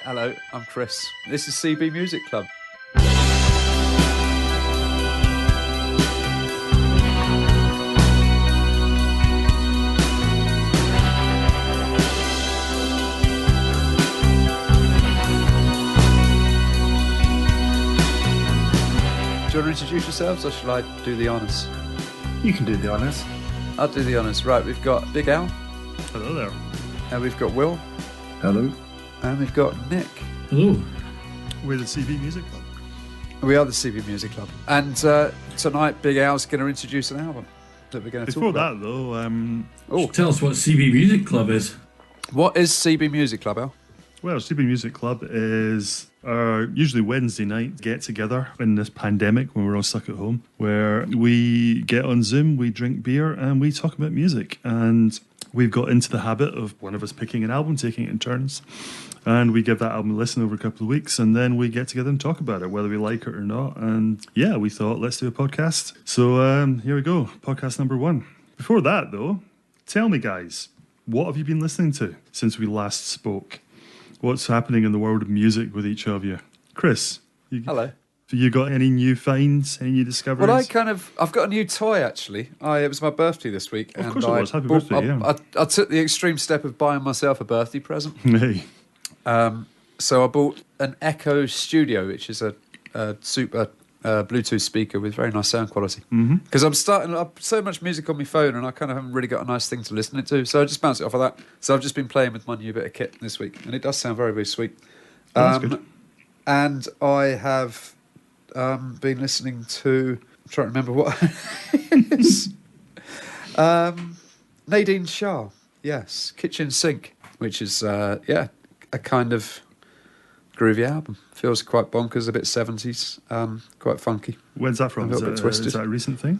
Hello, I'm Chris. This is CB Music Club. Do you want to introduce yourselves, or shall I do the honours? You can do the honours. I'll do the honours. Right, we've got Big Al. Hello there. And we've got Will. Hello. And we've got Nick. Hello. We're the CB Music Club. We are the CB Music Club. And tonight, Big Al's going to introduce an album that we're going to talk about. Before that, though... Tell us what CB Music Club is. What is CB Music Club, Al? Well, CB Music Club is our usually Wednesday night get-together in this pandemic when we're all stuck at home, where we get on Zoom, we drink beer, and we talk about music. And we've got into the habit of one of us picking an album, taking it in turns, and we give that album a listen over a couple of weeks, and then we get together and talk about it, whether we like it or not. And yeah, we thought, let's do a podcast. So here we go, podcast number 1. Before that, though, tell me, guys, what have you been listening to since we last spoke? What's happening in the world of music with each of you? Chris, Hello. Have you got any new finds, any new discoveries? Well, I've got a new toy, actually. It was my birthday this week. Of course it was. Happy birthday, yeah. I took the extreme step of buying myself a birthday present. Hey. So I bought an Echo Studio, which is a super Bluetooth speaker with very nice sound quality. Because I've so much music on my phone, and I kind of haven't really got a nice thing to listen to. So I just bounced it off of that. So I've just been playing with my new bit of kit this week, and it does sound very, very sweet. That's good. And I have been listening to... I'm trying to remember what it is. Nadine Shah, yes. Kitchen Sink, which is, a kind of groovy album. Feels quite bonkers, a bit 70s, quite funky. When's that from? A little bit twisted. Is that a recent thing?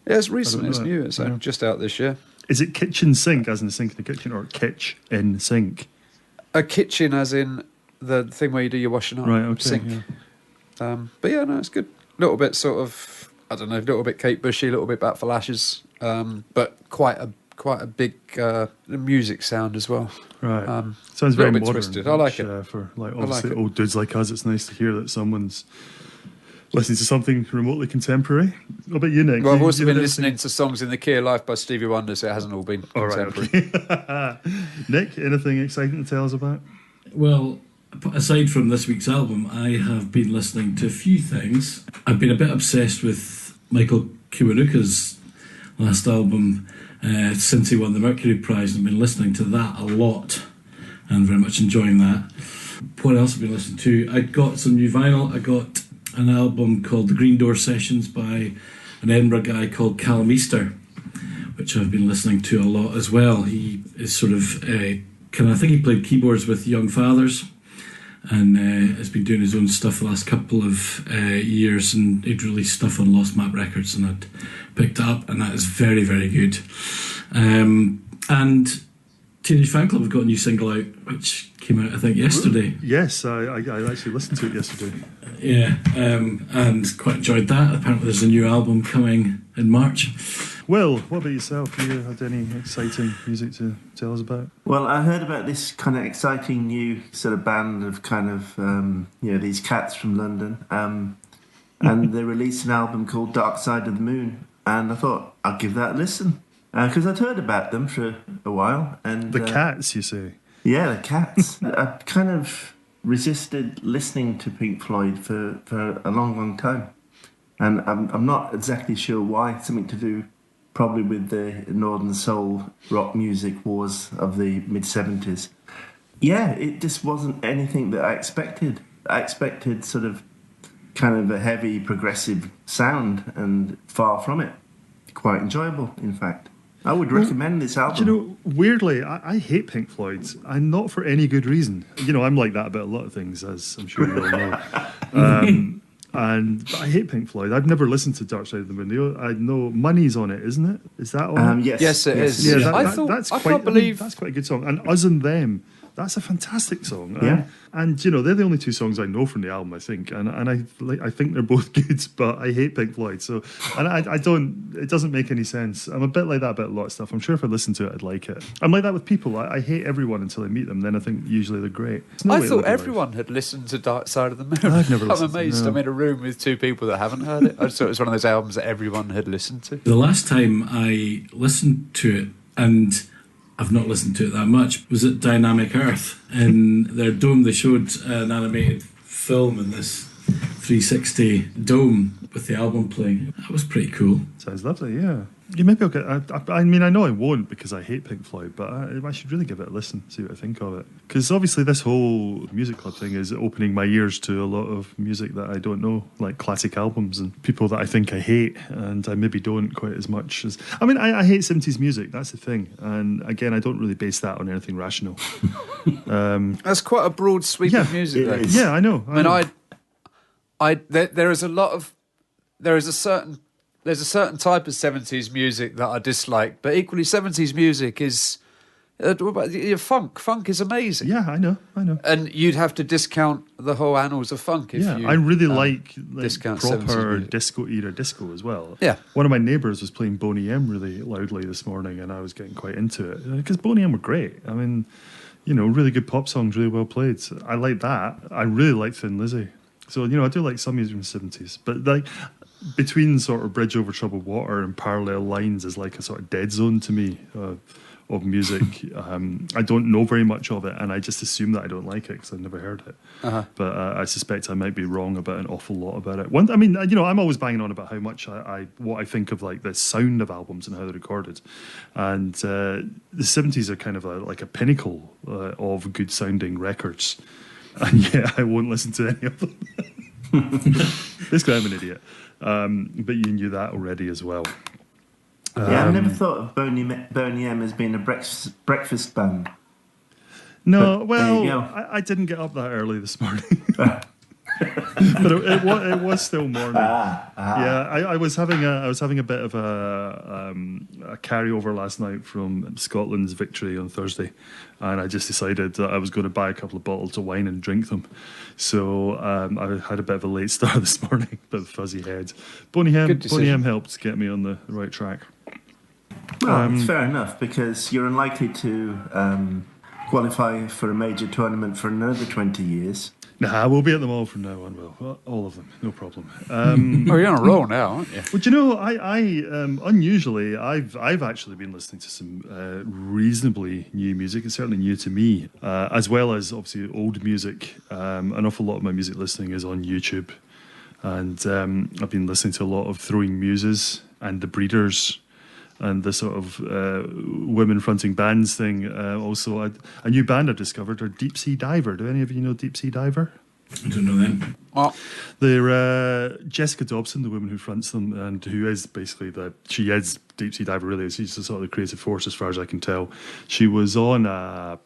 Yeah, it's recent, it's new, it's just out this year. Is it kitchen sink, as in the sink in the kitchen, or kitch in sink? A kitchen as in the thing where you do your washing up. Right, okay. Sink. Yeah. But yeah, no, it's good. A little bit sort of, I don't know, a little bit Kate Bushy, a little bit Bat for Lashes, but quite a big music sound as well. Right. Sounds very modern. Twisted. I like it. For obviously old dudes like us, it's nice to hear that someone's listening to something remotely contemporary. What about you, Nick? Well, I've also been listening to songs in the Key of Life by Stevie Wonder, so it hasn't all been contemporary. Okay. Nick, anything exciting to tell us about? Well, aside from this week's album, I have been listening to a few things. I've been a bit obsessed with Michael Kiwanuka's last album since he won the Mercury Prize, and I've been listening to that a lot and very much enjoying that. What else have I been listening to? I got some new vinyl. I got an album called The Green Door Sessions by an Edinburgh guy called Callum Easter, which I've been listening to a lot as well. He is sort of I think he played keyboards with Young Fathers, and has been doing his own stuff the last couple of years, and he'd released stuff on Lost Map Records, and I'd picked it up, and that is very, very good. And Teenage Fan Club have got a new single out, which came out, I think, yesterday. Yes, I actually listened to it yesterday. Yeah, and quite enjoyed that. Apparently there's a new album coming in March. Will, what about yourself? Have you had any exciting music to tell us about? Well, I heard about this kind of exciting new sort of band of kind of, these cats from London. And they released an album called Dark Side of the Moon. And I thought, I'll give that a listen. Because I'd heard about them for a while. And the cats, you say? Yeah, the cats. I kind of resisted listening to Pink Floyd for a long, long time. And I'm not exactly sure why. Something to do probably with the Northern Soul rock music wars of the mid-70s. Yeah, it just wasn't anything that I expected. I expected sort of kind of a heavy progressive sound, and far from it. Quite enjoyable, in fact. I would recommend this album. You know, weirdly, I hate Pink Floyd, and not for any good reason. You know, I'm like that about a lot of things, as I'm sure you all know. But I hate Pink Floyd. I've never listened to Dark Side of the Moon. I know Money's on it, isn't it? Is that on it? Yes. Yes, it is. Yeah, I can't believe that's quite a good song. And Us and Them, That's a fantastic song. Yeah. And you know, they're the only two songs I know from the album, I think. And I think they're both good, but I hate Pink Floyd. So, and I don't, it doesn't make any sense. I'm a bit like that about a lot of stuff. I'm sure if I listened to it, I'd like it. I'm like that with people. I hate everyone until I meet them. Then I think usually they're great. I thought everyone had listened to Dark Side of the Moon. I've never listened. I'm amazed. No. I'm in a room with two people that haven't heard it. I just thought it was one of those albums that everyone had listened to. The last time I listened to it, and I've not listened to it that much, was at Dynamic Earth. In their dome, they showed an animated film in this 360 dome with the album playing. That was pretty cool. Sounds lovely, yeah. Yeah, maybe I'll get. I mean, I know I won't because I hate Pink Floyd, but I should really give it a listen, see what I think of it. Because obviously, this whole music club thing is opening my ears to a lot of music that I don't know, like classic albums and people that I think I hate, and I maybe don't quite as much as. I mean, I hate 70s music. That's the thing, and again, I don't really base that on anything rational. That's quite a broad sweep of music, though. Yeah, I know. There is a lot of. There's a certain type of 70s music that I dislike, but equally 70s music is funk. Funk is amazing. Yeah, I know. And you'd have to discount the whole annals of funk if you... I really like discount proper disco-era disco as well. Yeah. One of my neighbours was playing Boney M really loudly this morning, and I was getting quite into it. Because Boney M were great. I mean, you know, really good pop songs, really well played. So I like that. I really like Thin Lizzy. So, you know, I do like some music from the 70s. But, like... between sort of Bridge Over Troubled Water and Parallel Lines is like a sort of dead zone to me of music. I don't know very much of it, and I just assume that I don't like it because I've never heard it. But I suspect I might be wrong about an awful lot about it. I mean, you know, I'm always banging on about how much what I think of like the sound of albums and how they're recorded, and the 70s are kind of like a pinnacle of good sounding records, and yet I won't listen to any of them. Basically, I'm an idiot. But you knew that already as well. Yeah, I've never thought of Boney M as being a breakfast band. No, but well, I didn't get up that early this morning. But it was still morning. Yeah, I was having a bit of a carryover last night from Scotland's victory on Thursday, and I just decided that I was going to buy a couple of bottles of wine and drink them. So I had a bit of a late start this morning, bit of fuzzy head. Boney M helped get me on the right track. Well, it's fair enough because you're unlikely to qualify for a major tournament for another 20 years. Nah, we'll be at them all from now on, Will. All of them, no problem. You're on a roll now, aren't you? Well, do you know, I unusually, I've actually been listening to some reasonably new music. It's certainly new to me, as well as obviously old music. An awful lot of my music listening is on YouTube, and I've been listening to a lot of Throwing Muses and The Breeders, and the sort of women fronting bands thing. Also, a new band I've discovered are Deep Sea Diver. Do any of you know Deep Sea Diver? I don't know them. Well, they're Jessica Dobson, the woman who fronts them, and who is basically she is Deep Sea Diver. Really, she's the sort of the creative force, as far as I can tell. She was on a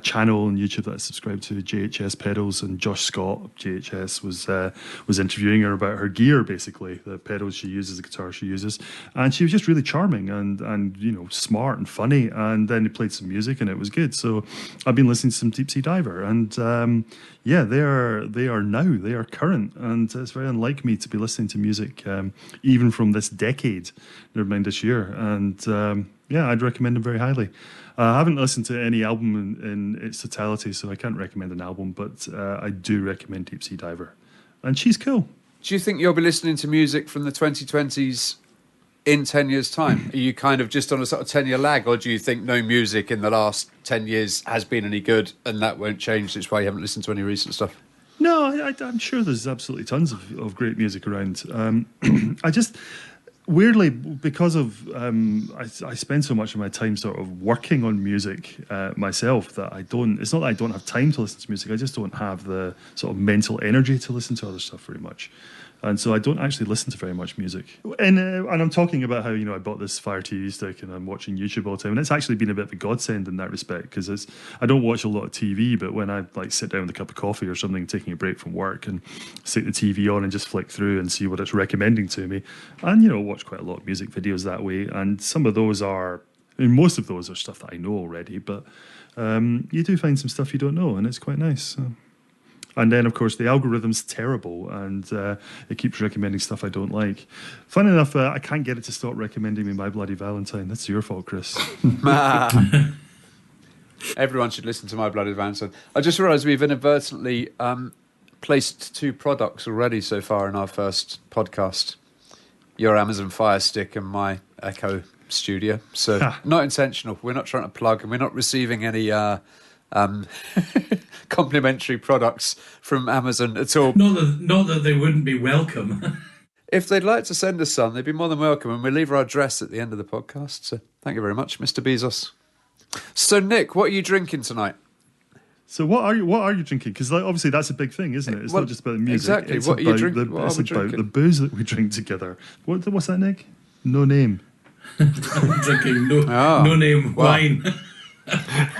channel on YouTube that I subscribed to, JHS Pedals, and Josh Scott, JHS, was interviewing her about her gear, basically, the pedals she uses, the guitar she uses, and she was just really charming and you know, smart and funny, and then he played some music and it was good. So I've been listening to some Deep Sea Diver, and yeah, they are current, and it's very unlike me to be listening to music even from this decade, never mind this year, and yeah, I'd recommend them very highly. I haven't listened to any album in its totality, so I can't recommend an album, but I do recommend Deep Sea Diver. And she's cool. Do you think you'll be listening to music from the 2020s in 10 years' time? Are you kind of just on a sort of 10-year lag, or do you think no music in the last 10 years has been any good and that won't change? That's why you haven't listened to any recent stuff. No, I'm sure there's absolutely tons of great music around. I just... Weirdly, because of I spend so much of my time sort of working on music myself that it's not that I don't have time to listen to music, I just don't have the sort of mental energy to listen to other stuff very much. And so I don't actually listen to very much music. And I'm talking about how, you know, I bought this Fire TV stick and I'm watching YouTube all the time. And it's actually been a bit of a godsend in that respect, because I don't watch a lot of TV, but when I like sit down with a cup of coffee or something, taking a break from work, and stick the TV on and just flick through and see what it's recommending to me. And, you know, watch quite a lot of music videos that way. And some of those most of those are stuff that I know already, but you do find some stuff you don't know, and it's quite nice. So. And then, of course, the algorithm's terrible, and it keeps recommending stuff I don't like. Funny enough, I can't get it to stop recommending me My Bloody Valentine. That's your fault, Chris. Everyone should listen to My Bloody Valentine. I just realised we've inadvertently placed 2 products already so far in our first podcast. Your Amazon Fire Stick and my Echo Studio. So not intentional. We're not trying to plug, and we're not receiving any complimentary products from Amazon at all. Not that they wouldn't be welcome. If they'd like to send us some, they'd be more than welcome, and we'll leave our address at the end of the podcast. So thank you very much, Mr. Bezos. So Nick, what are you drinking tonight? So what are you drinking? Because obviously that's a big thing, isn't it? It's not just about the music. Exactly. It's what about are you drinking? It's about the booze that we drink together. What's that, Nick? No name. I'm drinking no name wine.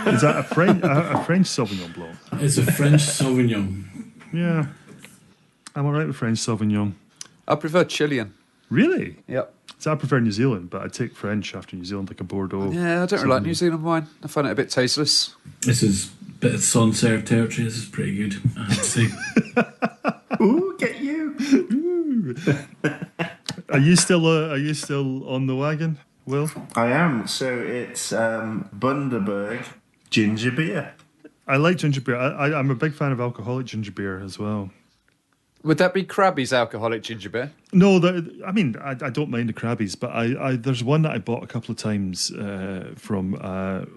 Is that a French Sauvignon Blanc? It's a French Sauvignon. Yeah. I'm all right with French Sauvignon. I prefer Chilean. Really? Yep. So I prefer New Zealand, but I take French after New Zealand, like a Bordeaux. Yeah, I don't really like New Zealand wine. I find it a bit tasteless. This is a bit of Sancerre territory. This is pretty good, I have to say. Ooh, get you! Ooh. Are you still on the wagon, Will? I am. So it's Bundaberg ginger beer. I like ginger beer. I'm a big fan of alcoholic ginger beer as well. Would that be Krabby's alcoholic ginger beer? No, I don't mind the Krabbies, but there's one that I bought a couple of times from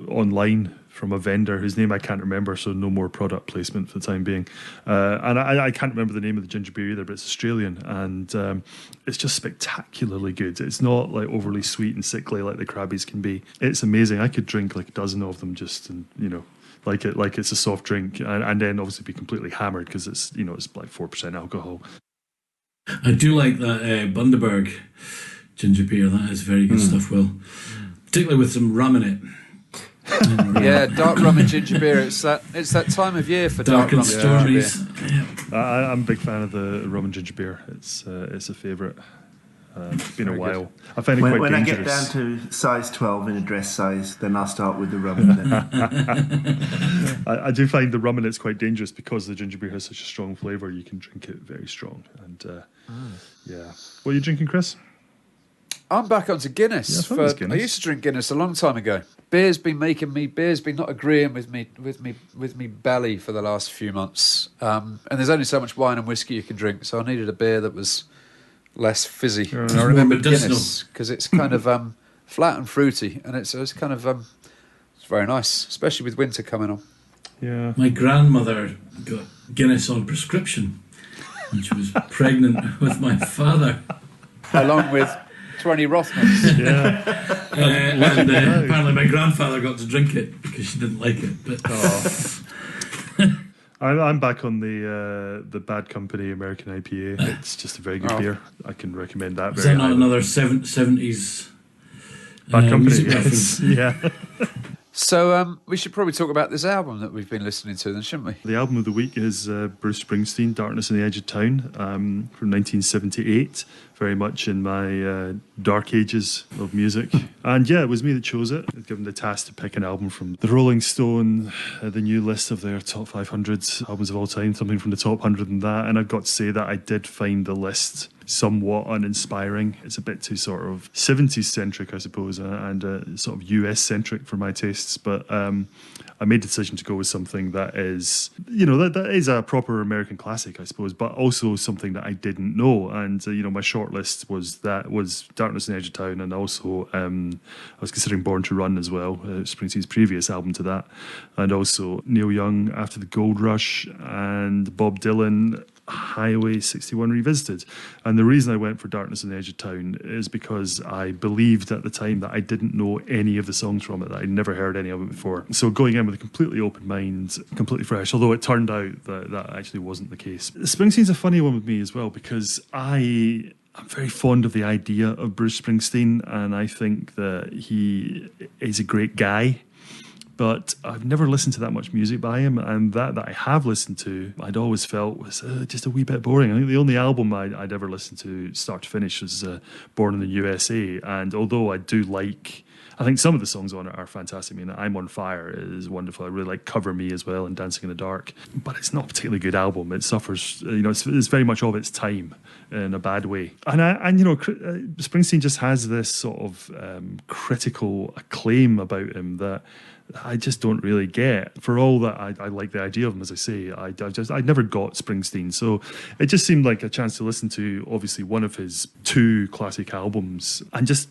online from a vendor whose name I can't remember, so no more product placement for the time being. And I can't remember the name of the ginger beer either, but it's Australian, and it's just spectacularly good. It's not like overly sweet and sickly like the Krabbies can be. It's amazing. I could drink like a dozen of them just, and like it's a soft drink, and then obviously be completely hammered because it's it's like 4% alcohol. I do like that Bundaberg ginger beer. That is very good stuff, Will. Particularly with some rum in it. Yeah, dark rum and ginger beer. It's that time of year for dark rum and ginger beer. I'm a big fan of the rum and ginger beer. It's a favourite. It's been a while. Good. I find it quite when dangerous. I get down to size 12 in a dress size, then I'll start with the rum. I do find the rum in it's quite dangerous because the ginger beer has such a strong flavour. You can drink it very strong. And yeah, what are you drinking, Chris? I'm back onto Guinness. Yeah, Guinness. I used to drink Guinness a long time ago. Beer's been not agreeing with me belly for the last few months. And there's only so much wine and whiskey you can drink, so I needed a beer that was less fizzy. And I remember Guinness because it's kind of flat and fruity, and it's kind of it's very nice, especially with winter coming on. Yeah, my grandmother got Guinness on prescription when she was pregnant with my father, along with 20 Rothmans. Yeah, and apparently my grandfather got to drink it because she didn't like it. But I'm back on the Bad Company American IPA. It's just a very good beer. I can recommend that. Is that not another 70s Bad Company? music Yes. reference? Yeah. So we should probably talk about this album that we've been listening to then, shouldn't we? The album of the week is Bruce Springsteen, Darkness on the Edge of Town, from 1978. Very much in my dark ages of music. And yeah, it was me that chose it. I'd given the task to pick an album from the Rolling Stone, the new list of their top 500 albums of all time, something from the top 100 and that. And I've got to say that I did find the list somewhat uninspiring. It's a bit too sort of 70s centric, I suppose, and sort of US centric for my tastes. But I made the decision to go with something that is, that is a proper American classic, I suppose, but also something that I didn't know. And my short list was Darkness on the Edge of Town, and also I was considering Born to Run as well, Springsteen's previous album to that, and also Neil Young, After the Gold Rush, and Bob Dylan, Highway 61 Revisited. And the reason I went for Darkness on the Edge of Town is because I believed at the time that I didn't know any of the songs from it, that I'd never heard any of it before. So going in with a completely open mind, completely fresh, although it turned out that actually wasn't the case. Springsteen's a funny one with me as well, because I'm very fond of the idea of Bruce Springsteen, and I think that he is a great guy. But I've never listened to that much music by him, and that I have listened to, I'd always felt was just a wee bit boring. I think the only album I'd ever listened to start to finish was Born in the USA, and although I do like I think some of the songs on it are fantastic. I mean, I'm on Fire is wonderful. I really like Cover Me as well and Dancing in the Dark. But it's not a particularly good album. It suffers, it's very much of its time in a bad way. And Springsteen just has this sort of critical acclaim about him that I just don't really get. For all that I like the idea of him, as I say, I never got Springsteen. So it just seemed like a chance to listen to, obviously, one of his 2 classic albums and just,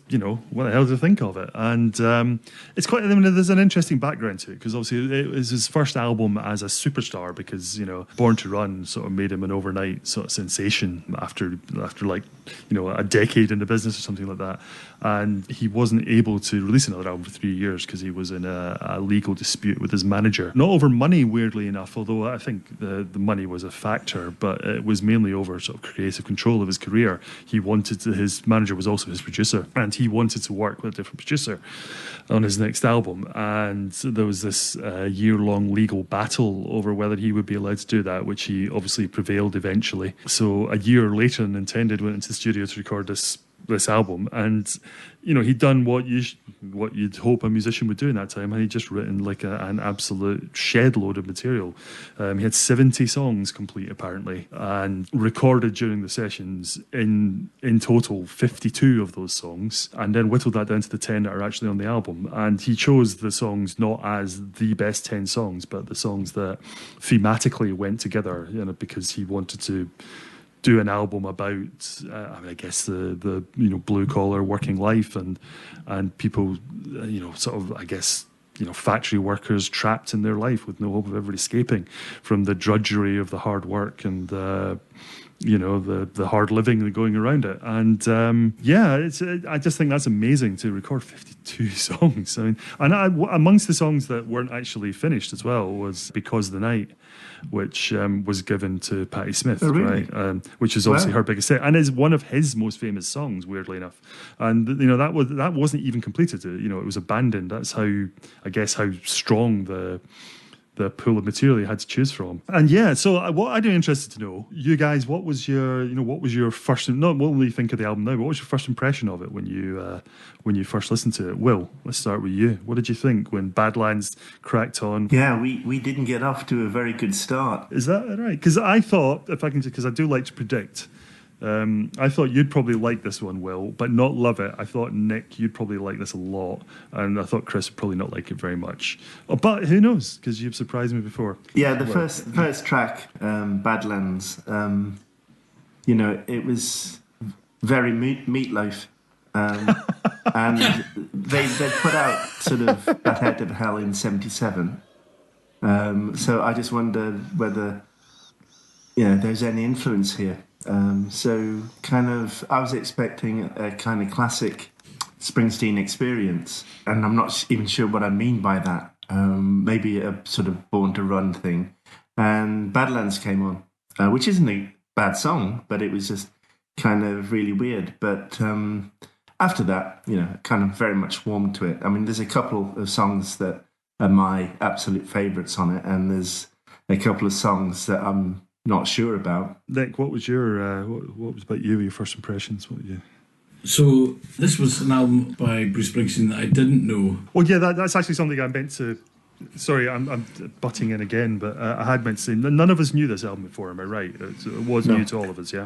what the hell do you think of it? And it's quite, there's an interesting background to it because obviously it was his first album as a superstar because, Born to Run sort of made him an overnight sort of sensation after like, a decade in the business or something like that. And he wasn't able to release another album for 3 years because he was in a legal dispute with his manager. Not over money, weirdly enough, although I think the money was a factor, but it was mainly over sort of creative control of his career. His manager was also his producer, and he wanted to work with a different producer on his next album. And there was this year-long legal battle over whether he would be allowed to do that, which he obviously prevailed eventually. So a year later than intended, went into the studio to record this album, and he'd done what you'd hope a musician would do in that time, and he'd just written like an absolute shed load of material. He had 70 songs complete apparently, and recorded during the sessions in total 52 of those songs, and then whittled that down to the 10 that are actually on the album. And he chose the songs not as the best 10 songs, but the songs that thematically went together, because he wanted to do an album about, I guess the blue collar working life and people, sort of, I guess, factory workers trapped in their life with no hope of ever escaping from the drudgery of the hard work and the hard living going around it. And I just think that's amazing to record 52 songs. I mean, and amongst the songs that weren't actually finished as well was Because of the Night, which was given to Patti Smith, really? Right? Which is obviously her biggest hit, and is one of his most famous songs, weirdly enough. And that wasn't even completed. It was abandoned. That's how strong the pool of material you had to choose from. And so what I'd be interested to know, you guys, what was your first, not what will you think of the album now, but what was your first impression of it when you first listened to it? Will, let's start with you. What did you think when Badlands cracked on? Yeah, we didn't get off to a very good start. Is that right? Because I thought, because I do like to predict, I thought you'd probably like this one, Will, but not love it. I thought, Nick, you'd probably like this a lot, and I thought Chris would probably not like it very much. But who knows, because you've surprised me before. Yeah, the first track, Badlands, it was very Meatloaf. And they put out sort of Bat Out of Hell in 1977. So I just wondered whether, there's any influence here. So kind of, I was expecting a kind of classic Springsteen experience, and I'm not even sure what I mean by that. Maybe a sort of Born to Run thing. And Badlands came on, which isn't a bad song, but it was just kind of really weird. But after that, kind of very much warmed to it. I mean, there's a couple of songs that are my absolute favourites on it, and there's a couple of songs that I'm not sure about. Nick, what was your what was about you? Your first impressions? What you? So this was an album by Bruce Springsteen that I didn't know. Well, yeah, that's actually something I meant to. Sorry, I'm butting in again, but I had meant to say none of us knew this album before. Am I right? It was new to all of us, yeah.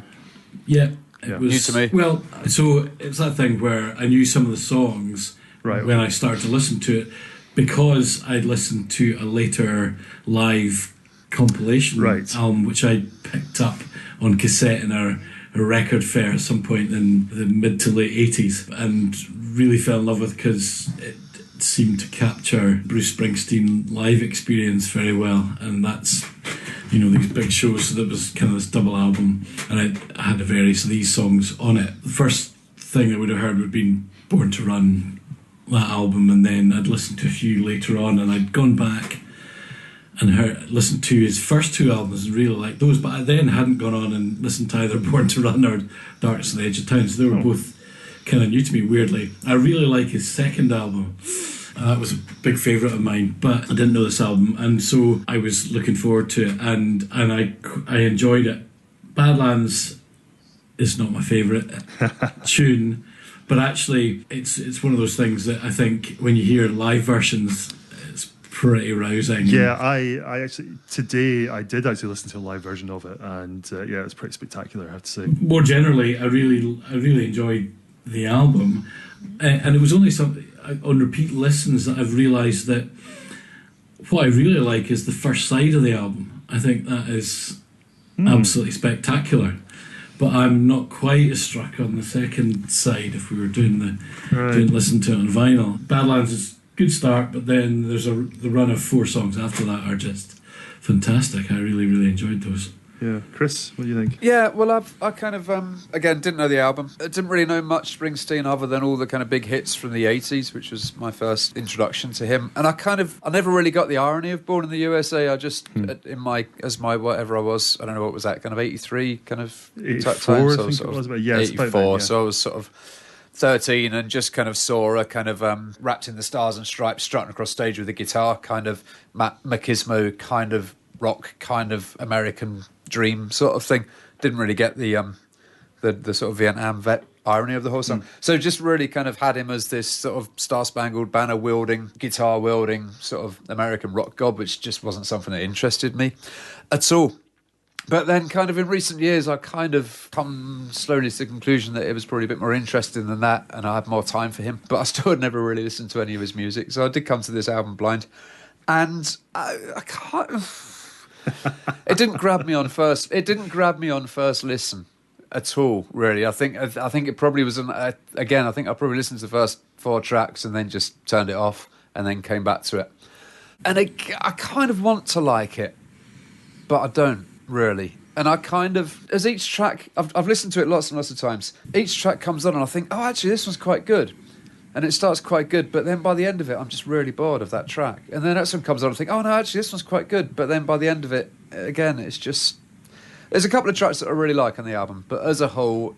Yeah, it was new to me. Well, so it's that thing where I knew some of the songs when I started to listen to it because I'd listened to a later live compilation album which I picked up on cassette in a record fair at some point in the mid to late 80s and really fell in love with because it seemed to capture Bruce Springsteen live experience very well, and that's these big shows. So that was kind of this double album, and I had various of these songs on it. The first thing I would have heard would have been Born to Run, that album, and then I'd listened to a few later on, and I'd gone back and listened to his first 2 albums and really liked those, but I then hadn't gone on and listened to either Born to Run or Darkest on the Edge of Town, so they were both kind of new to me, weirdly. I really like his second album. That was a big favourite of mine, but I didn't know this album, and so I was looking forward to it, and I enjoyed it. Badlands is not my favourite tune, But actually, it's one of those things that I think when you hear live versions, it's pretty rousing. Yeah, I actually today I did actually listen to a live version of it, and yeah, it's pretty spectacular, I have to say. More generally, I really enjoyed the album, and it was only on repeat listens that I've realised that what I really like is the first side of the album. I think that is absolutely spectacular. But I'm not quite as struck on the second side if we were doing listen to it on vinyl. Badlands is a good start, but then there's the run of 4 songs after that are just fantastic. I really, really enjoyed those. Yeah, Chris, what do you think? Yeah, well, I kind of, again, didn't know the album. I didn't really know much Springsteen other than all the kind of big hits from the 80s, which was my first introduction to him. And I never really got the irony of Born in the USA. I just, as my whatever I was, I don't know what was that, kind of 83 kind of 84, time. So I think it was, but yeah, 84, so I was sort of 13 and just kind of saw a kind of wrapped in the stars and stripes strutting across stage with a guitar, kind of machismo, kind of rock, kind of American dream sort of thing. Didn't really get the sort of Vietnam vet irony of the whole song. So just really kind of had him as this sort of star-spangled banner wielding, guitar wielding sort of American rock god, which just wasn't something that interested me at all. But then kind of in recent years, I kind of come slowly to the conclusion that it was probably a bit more interesting than that, and I had more time for him. But I still had never really listened to any of his music. So I did come to this album blind. And I can't... It didn't grab me on first listen at all, really. I think it probably was again, I think I probably listened to the first 4 tracks and then just turned it off and then came back to it. And I kind of want to like it, but I don't really. And I kind of, as each track, I've listened to it lots and lots of times. Each track comes on and I think, oh, actually, this one's quite good. And it starts quite good, but then by the end of it, I'm just really bored of that track. And then the next one comes on and I think, oh, no, actually, this one's quite good. But then by the end of it, again, it's just... There's a couple of tracks that I really like on the album, but as a whole,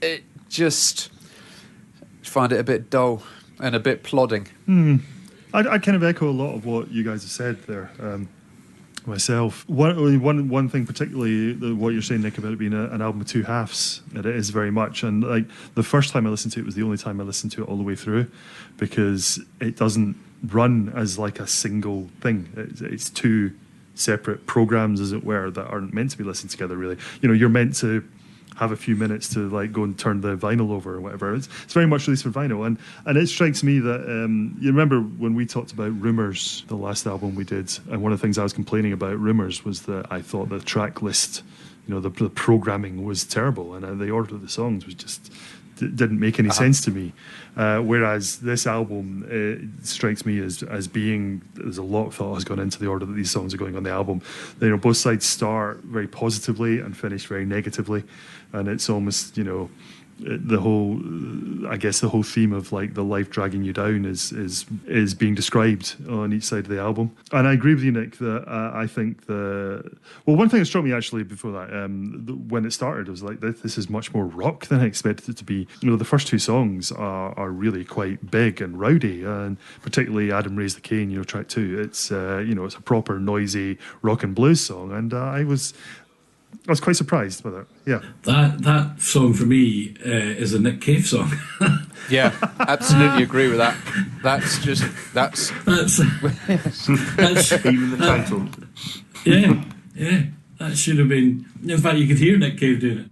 it just... I find it a bit dull and a bit plodding. I kind of echo a lot of what you guys have said there. Myself, one thing particularly, what you're saying, Nick, about it being an album with 2 halves, that it is very much. And like the first time I listened to it was the only time I listened to it all the way through, because it doesn't run as like a single thing. It's 2 separate programs, as it were, that aren't meant to be listened together. Really, you're meant to have a few minutes to like go and turn the vinyl over or whatever. It's very much released for vinyl, and it strikes me that you remember when we talked about Rumours, the last album we did, and one of the things I was complaining about Rumours was that I thought the track list, the programming was terrible, and the order of the songs was just didn't make any sense to me. Whereas this album, it strikes me as being, there's a lot of thought has gone into the order that these songs are going on the album. Both sides start very positively and finish very negatively, and it's almost, the whole theme of like the life dragging you down is being described on each side of the album. And I agree with you, Nick, that I think one thing that struck me actually before that, when it started, it was like this is much more rock than I expected it to be. The first 2 songs are really quite big and rowdy, and particularly Adam Raised the Cane, track 2. It's it's a proper noisy rock and blues song, and I was quite surprised by that. Yeah, that song for me is a Nick Cave song. Yeah, absolutely agree with that. That's even the title. Yeah, that should have been. In fact, you could hear Nick Cave doing it.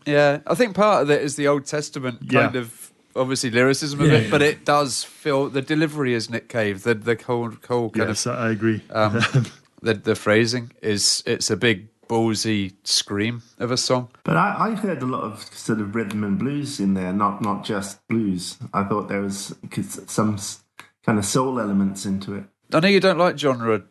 Yeah, I think part of it is the Old Testament kind of obviously lyricism of it, but it does feel the delivery is Nick Cave. The whole kind of. I agree. The phrasing it's a big ballsy scream of a song. But I heard a lot of sort of rhythm and blues in there, not just blues. I thought there was some kind of soul elements into it. I know you don't like genre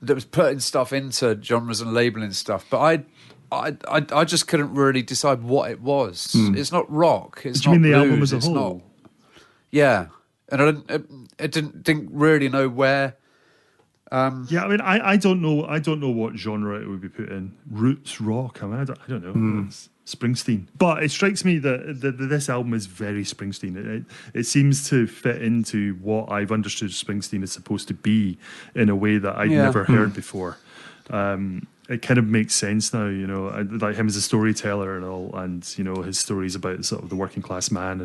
that was putting stuff into genres and labeling stuff, but I just couldn't really decide what it was. It's not rock. It's not mean the blues, album as a whole? Not, yeah, and I didn't really know where. Yeah, I mean, I don't know what genre it would be put in. Roots, rock. I mean, I don't know. It's Springsteen, but it strikes me that this album is very Springsteen. It seems to fit into what I've understood Springsteen is supposed to be in a way that I'd never heard before. It kind of makes sense now, you know, like him as a storyteller and all, and, you know, his stories about sort of the working class man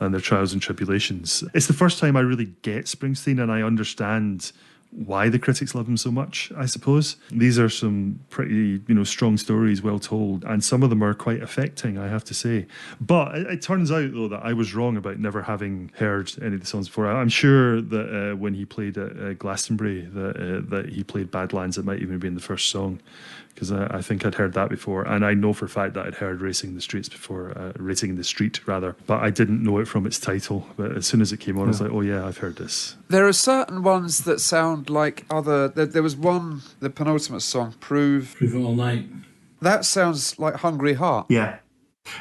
and their trials and tribulations. It's the first time I really get Springsteen, and I understand why the critics love him so much, I suppose. These are some pretty, you know, strong stories, well told, and some of them are quite affecting, I have to say. But it turns out, though, that I was wrong about never having heard any of the songs before. I'm sure that when he played at Glastonbury, that he played Badlands. It might even be in the first song, because I think I'd heard that before, and I know for a fact that I'd heard Racing in the Street before, but I didn't know it from its title. But as soon as it came on, I was like, oh yeah, I've heard this. There are certain ones that sound like other... There was one, the penultimate song, Prove It All Night. That sounds like Hungry Heart. Yeah.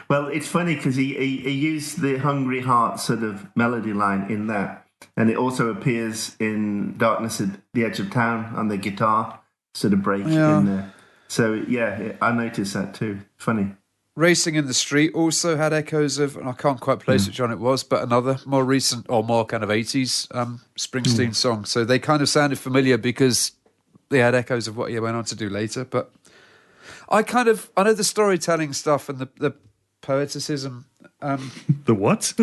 Well, it's funny because he used the Hungry Heart sort of melody line in that, and it also appears in Darkness at the Edge of Town on the guitar sort of break in there. So, yeah, I noticed that too. Funny. Racing in the Street also had echoes of, and I can't quite place which one it was, but another more recent or more kind of 80s Springsteen song. So they kind of sounded familiar because they had echoes of what he went on to do later. But I know the storytelling stuff and the poeticism. The what?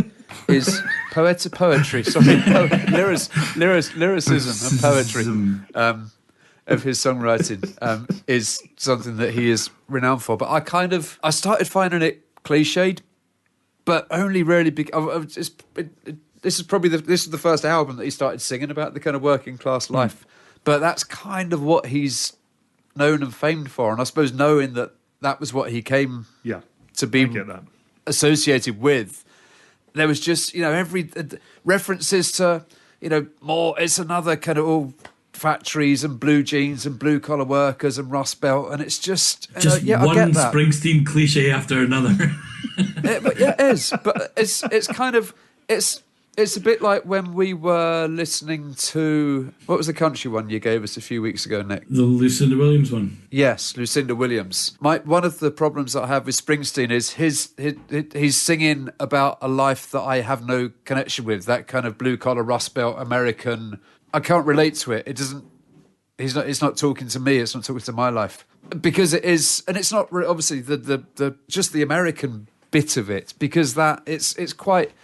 Is poetry. Sorry, lyricism and poetry. Of his songwriting is something that he is renowned for. But I started finding it cliched, but only really this is the first album that he started singing about the kind of working class life. But that's kind of what he's known and famed for. And I suppose knowing that was what he came to be associated with, there was just, you know, every references to, you know, more. It's another kind of all factories and blue jeans and blue collar workers and Rust Belt, and it's just one I get that. Springsteen cliche after another. It is, but it's kind of it's a bit like when we were listening to, what was the country one you gave us a few weeks ago, Nick? The Lucinda Williams one. Yes, Lucinda Williams. One of the problems that I have with Springsteen is he's singing about a life that I have no connection with. That kind of blue collar Rust Belt American. I can't relate to it. It doesn't. It's not talking to me. It's not talking to my life, because it is, and it's not obviously the just the American bit of it, because that it's quite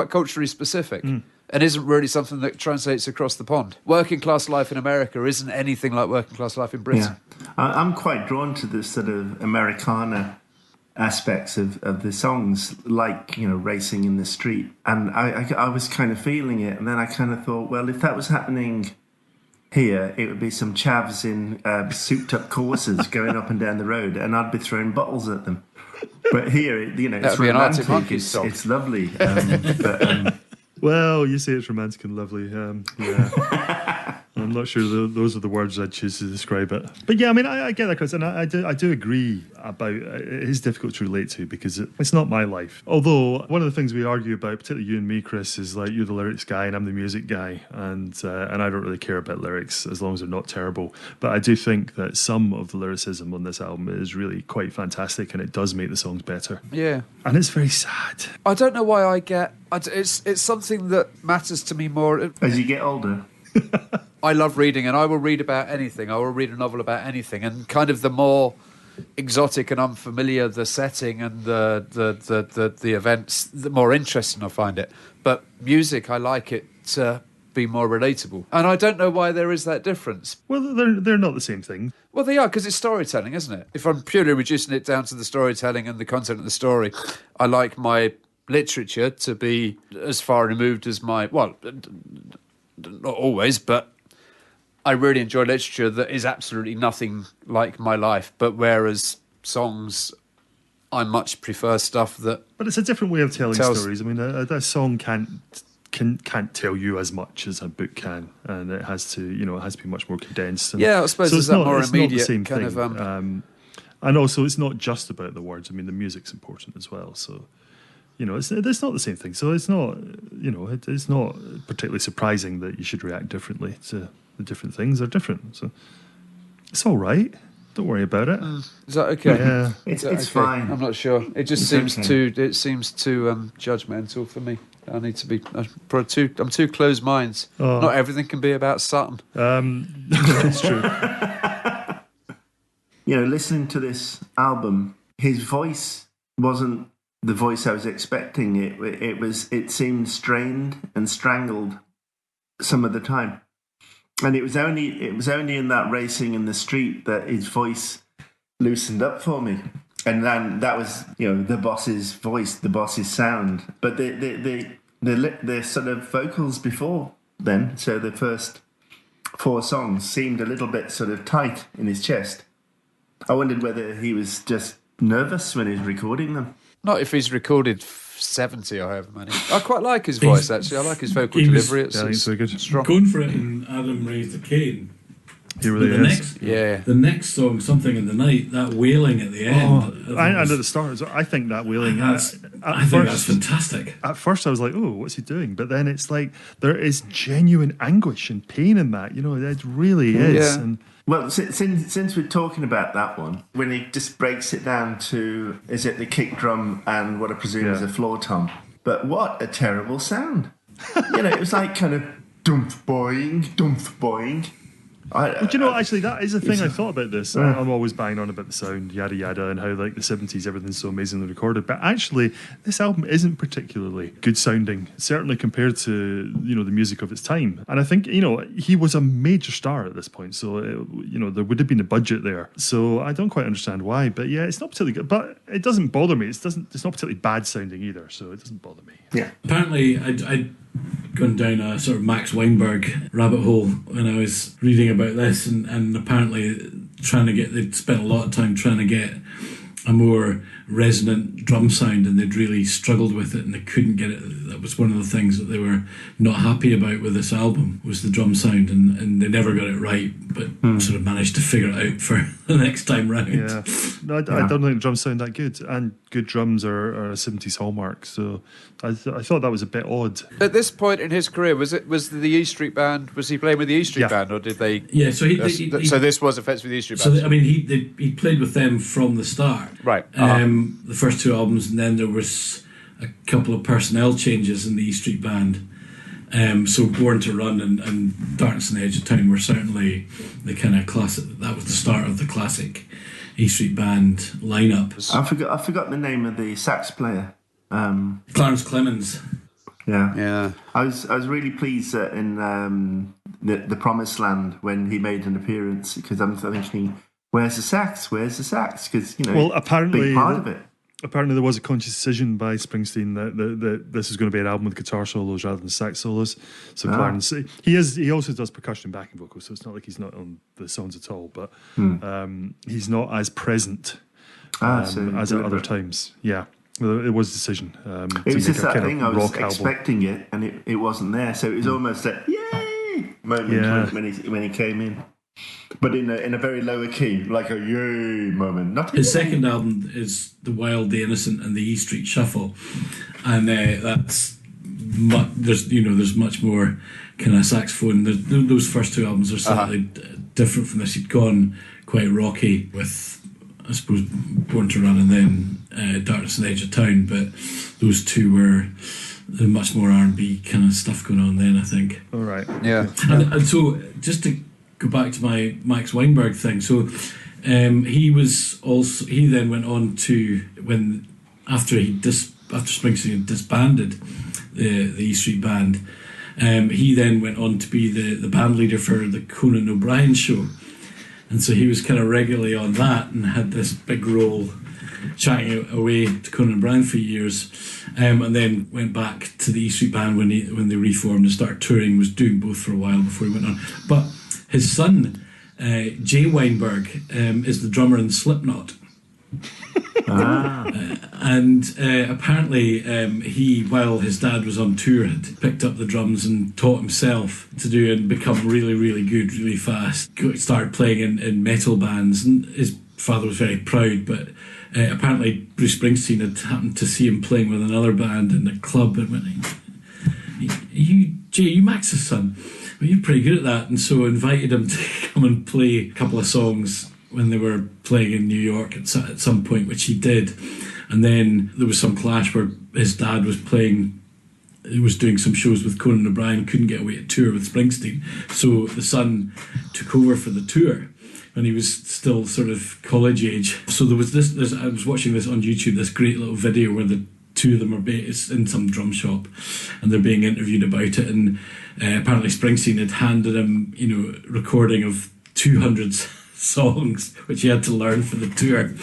culturally specific and isn't really something that translates across the pond. Working class life in America isn't anything like working class life in Britain. Yeah. I'm quite drawn to this sort of Americana aspects of the songs, like, you know, Racing in the Street, and I was kind of feeling it, and then I kind of thought, well, if that was happening here, it would be some chavs in souped up corsets going up and down the road, and I'd be throwing bottles at them. But here, you know, it's romantic, it's lovely. Well, you say it's romantic and lovely. Yeah. I'm not sure those are the words I'd choose to describe it. But yeah, I mean, I get that, Chris, and I do agree about it is difficult to relate to, because it's not my life. Although one of the things we argue about, particularly you and me, Chris, is like you're the lyrics guy and I'm the music guy, and I don't really care about lyrics as long as they're not terrible. But I do think that some of the lyricism on this album is really quite fantastic, and it does make the songs better. Yeah, and it's very sad. I don't know why it's something that matters to me more as you get older. I love reading, and I will read about anything. I will read a novel about anything, and kind of the more exotic and unfamiliar the setting and the events, the more interesting I find it. But music, I like it to be more relatable, and I don't know why there is that difference. Well, they're not the same thing. Well, they are, because it's storytelling, isn't it? If I'm purely reducing it down to the storytelling and the content of the story, I like my literature to be as far removed as my, well, not always, but I really enjoy literature that is absolutely nothing like my life. But whereas songs, I much prefer stuff that. But it's a different way of telling stories. I mean, a song can't tell you as much as a book can, and it has to be much more condensed. And yeah, I suppose so it's that more immediate kind thing. Of. And also, it's not just about the words. I mean, the music's important as well. So. You know, it's not the same thing. So it's not, you know, it's not particularly surprising that you should react differently to the different things are different. So it's all right. Don't worry about it. Is that okay? Yeah, it's okay? Fine. I'm not sure. It just seems too judgmental for me. I need to be. I'm too closed minds. Not everything can be about Sutton. That's true. listening to this album, his voice wasn't the voice I was expecting. It seemed strained and strangled some of the time. And it was only in that racing in the street that his voice loosened up for me. And then that was, the boss's voice, the boss's sound. But the sort of vocals before then, so the first 4 songs seemed a little bit sort of tight in his chest. I wondered whether he was just nervous when he was recording them. Not if he's recorded 70 or however many. I quite like his voice, actually. I like his vocal delivery. It's so good. Strong. Going for it in Adam Raised a Cane. He really is. The next song, Something in the Night, that wailing at the end. And at the start, I think that wailing... I think that's fantastic. At first I was like, oh, what's he doing? But then it's like, there is genuine anguish and pain in that. It really is. Yeah. And well, since we're talking about that one, when he just breaks it down to, is it the kick drum and what I presume is a floor tom? But what a terrible sound. It was like kind of dumph boing. Actually, that is a thing I thought about this. I'm always banging on about the sound, yada yada, and how like the 70s everything's so amazingly recorded. But actually, this album isn't particularly good sounding, certainly compared to the music of its time. And I think he was a major star at this point, so there would have been a budget there. So I don't quite understand why. But yeah, it's not particularly good. But it doesn't bother me. It's not particularly bad sounding either, so it doesn't bother me. Yeah. Apparently, I'd gone down a sort of Max Weinberg rabbit hole when I was reading about this, and apparently they'd spent a lot of time trying to get a more resonant drum sound, and they'd really struggled with it and they couldn't get it. That was one of the things that they were not happy about with this album, was the drum sound, and they never got it right, but sort of managed to figure it out for the next time round. Yeah. No, I don't think the drums sound that good, and good drums are a 70s hallmark, so I thought that was a bit odd. At this point in his career, was the E Street Band, was he playing with the E Street Band, or did they... Yeah, so so this was effectively the E Street Band. So, he played with them from the start. Right. The first 2 albums, and then there was a couple of personnel changes in the E Street Band. So Born to Run and Darkness on the Edge of Town were certainly the kind of classic. That was the start of the classic E Street Band lineup. I forgot the name of the sax player. Clarence Clemens. Yeah. I was really pleased that in the Promised Land when he made an appearance, because I'm thinking, where's the sax? Because apparently, big part of it. Apparently, there was a conscious decision by Springsteen that this is going to be an album with guitar solos rather than sax solos. So Clarence, he also does percussion backing vocals, so it's not like he's not on the songs at all. But he's not as present as at other times. Yeah, it was a decision. It was just that thing. I was expecting it, and it wasn't there. So it was almost a yay moment when he came in. But in a very lower key, like a yay moment. His second album is The Wild, the Innocent, and the E Street Shuffle, and that's there's much more kind of saxophone. Those first 2 albums are slightly different from this. He'd gone quite rocky with, I suppose, Born to Run and then Darkness on the Edge of Town, but those 2 were much more R&B kind of stuff going on then, I think. All right. Yeah. And so just to go back to my Max Weinberg thing. So he then went on to, after Springsteen had disbanded the E Street Band, he then went on to be the band leader for the Conan O'Brien show, and so he was kind of regularly on that and had this big role chatting away to Conan O'Brien for years, and then went back to the E Street Band when they reformed and started touring. Was doing both for a while before he went on, but his son, Jay Weinberg, is the drummer in Slipknot. And apparently he, while his dad was on tour, had picked up the drums and taught himself to do and become really, really good, really fast. Started playing in metal bands, and his father was very proud, but apparently Bruce Springsteen had happened to see him playing with another band in the club and went, you Max's son? Well, you're pretty good at that, and so invited him to come and play a couple of songs when they were playing in New York at some point, which he did. And then there was some clash where his dad was doing some shows with Conan O'Brien, couldn't get away to tour with Springsteen, so the son took over for the tour. when he was still sort of college age. So there was this. I was watching this on YouTube. This great little video where the two of them are it's in some drum shop, and they're being interviewed about it. And apparently Springsteen had handed him, recording of 200 songs which he had to learn for the tour.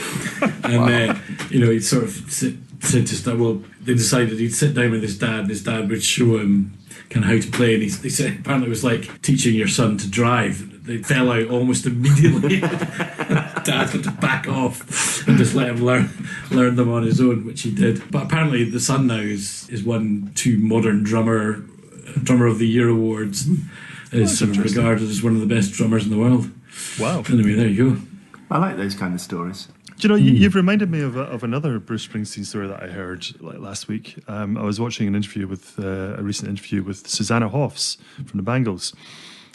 And he sort of said to start. Well, they decided he'd sit down with his dad, and his dad would show him kind of how to play. And they said apparently it was like teaching your son to drive. They fell out almost immediately. Dad had to back off and just let him learn them on his own, which he did. But apparently the son now is won 2 modern drummer of the year awards, and is sort of regarded as one of the best drummers in the world. Wow. Anyway, there you go. I like those kind of stories. Do you know, you've reminded me of another Bruce Springsteen story that I heard last week. I was watching an interview with a recent interview with Susanna Hoffs from the Bangles,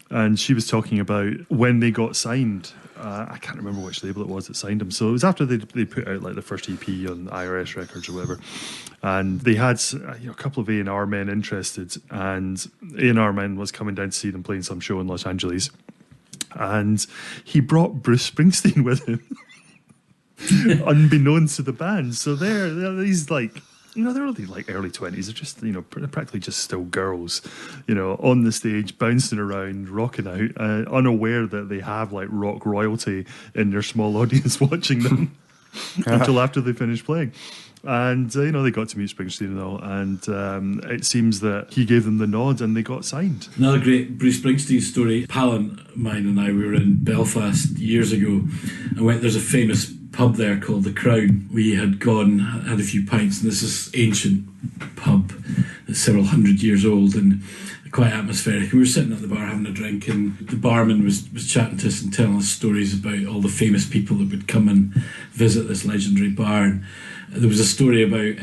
and she was talking about when they got signed. I can't remember which label it was that signed him. So it was after they put out like the first EP on IRS Records or whatever, and they had a couple of A&R men interested, and A&R men was coming down to see them playing some show in Los Angeles, and he brought Bruce Springsteen with him. Unbeknownst to the band. So they're these like, they're only like early 20s. They're just, practically just still girls, on the stage, bouncing around, rocking out, unaware that they have like rock royalty in their small audience watching them until after they finish playing. And, they got to meet Springsteen and all, and it seems that he gave them the nod and they got signed. Another great Bruce Springsteen story. Pal of mine and I, we were in Belfast years ago, and there's a famous pub there called The Crown. We had gone, had a few pints, and this is ancient pub that's several hundred years old and quite atmospheric. We were sitting at the bar having a drink, and the barman was chatting to us and telling us stories about all the famous people that would come and visit this legendary bar. And there was a story about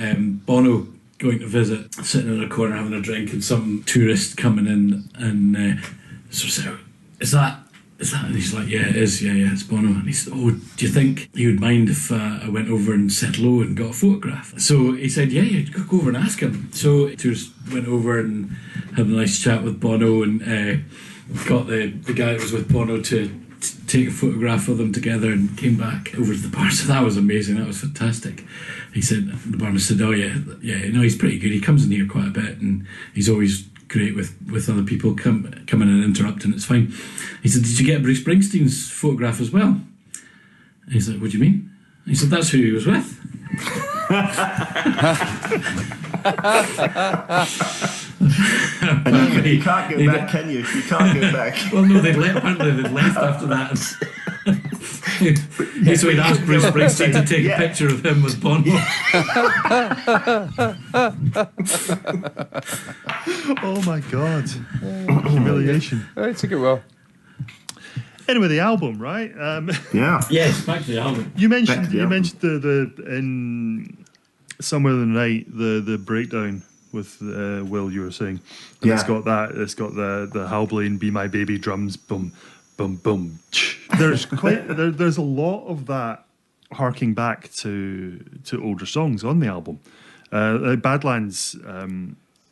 Bono going to visit, sitting in a corner having a drink, and some tourist coming in and sort of said, Is that? And he's like, yeah, it is, yeah, it's Bono. And he said, do you think he would mind if I went over and said hello and got a photograph? So he said, yeah, go over and ask him. So the tourist went over and had a nice chat with Bono, and got the guy that was with Bono to take a photograph of them together, and came back over to the bar. So that was amazing, that was fantastic. He said, the barman said, he's pretty good. He comes in here quite a bit, and he's always great with other people coming and interrupting. It's fine. He said, did you get Bruce Springsteen's photograph as well? And he's like, what do you mean? And he said, that's who he was with. And you can't go back, can you? You can't go back. Well, no, apparently they'd left after that. So he'd asked Bruce Springsteen to take a picture of him with Bono. Oh my God. Humiliation. It took it well. Anyway, the album, right? Yeah. Yes, back to the album. You mentioned the in Somewhere in the Night, the breakdown with Will, you were saying. And it's got the Howbling, Be My Baby drums, boom, boom, boom. There's there's a lot of that harking back to older songs on the album. Badlands,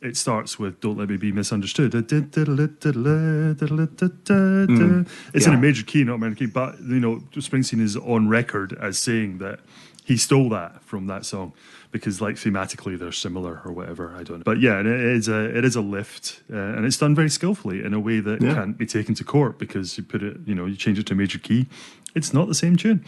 it starts with Don't Let Me Be Misunderstood. It's in a major key, not a minor key, but Springsteen is on record as saying that he stole that from that song because, like, thematically they're similar or whatever. I don't know, but yeah, it is a lift, and it's done very skillfully in a way that can't be taken to court because you put it, you change it to a major key. It's not the same tune.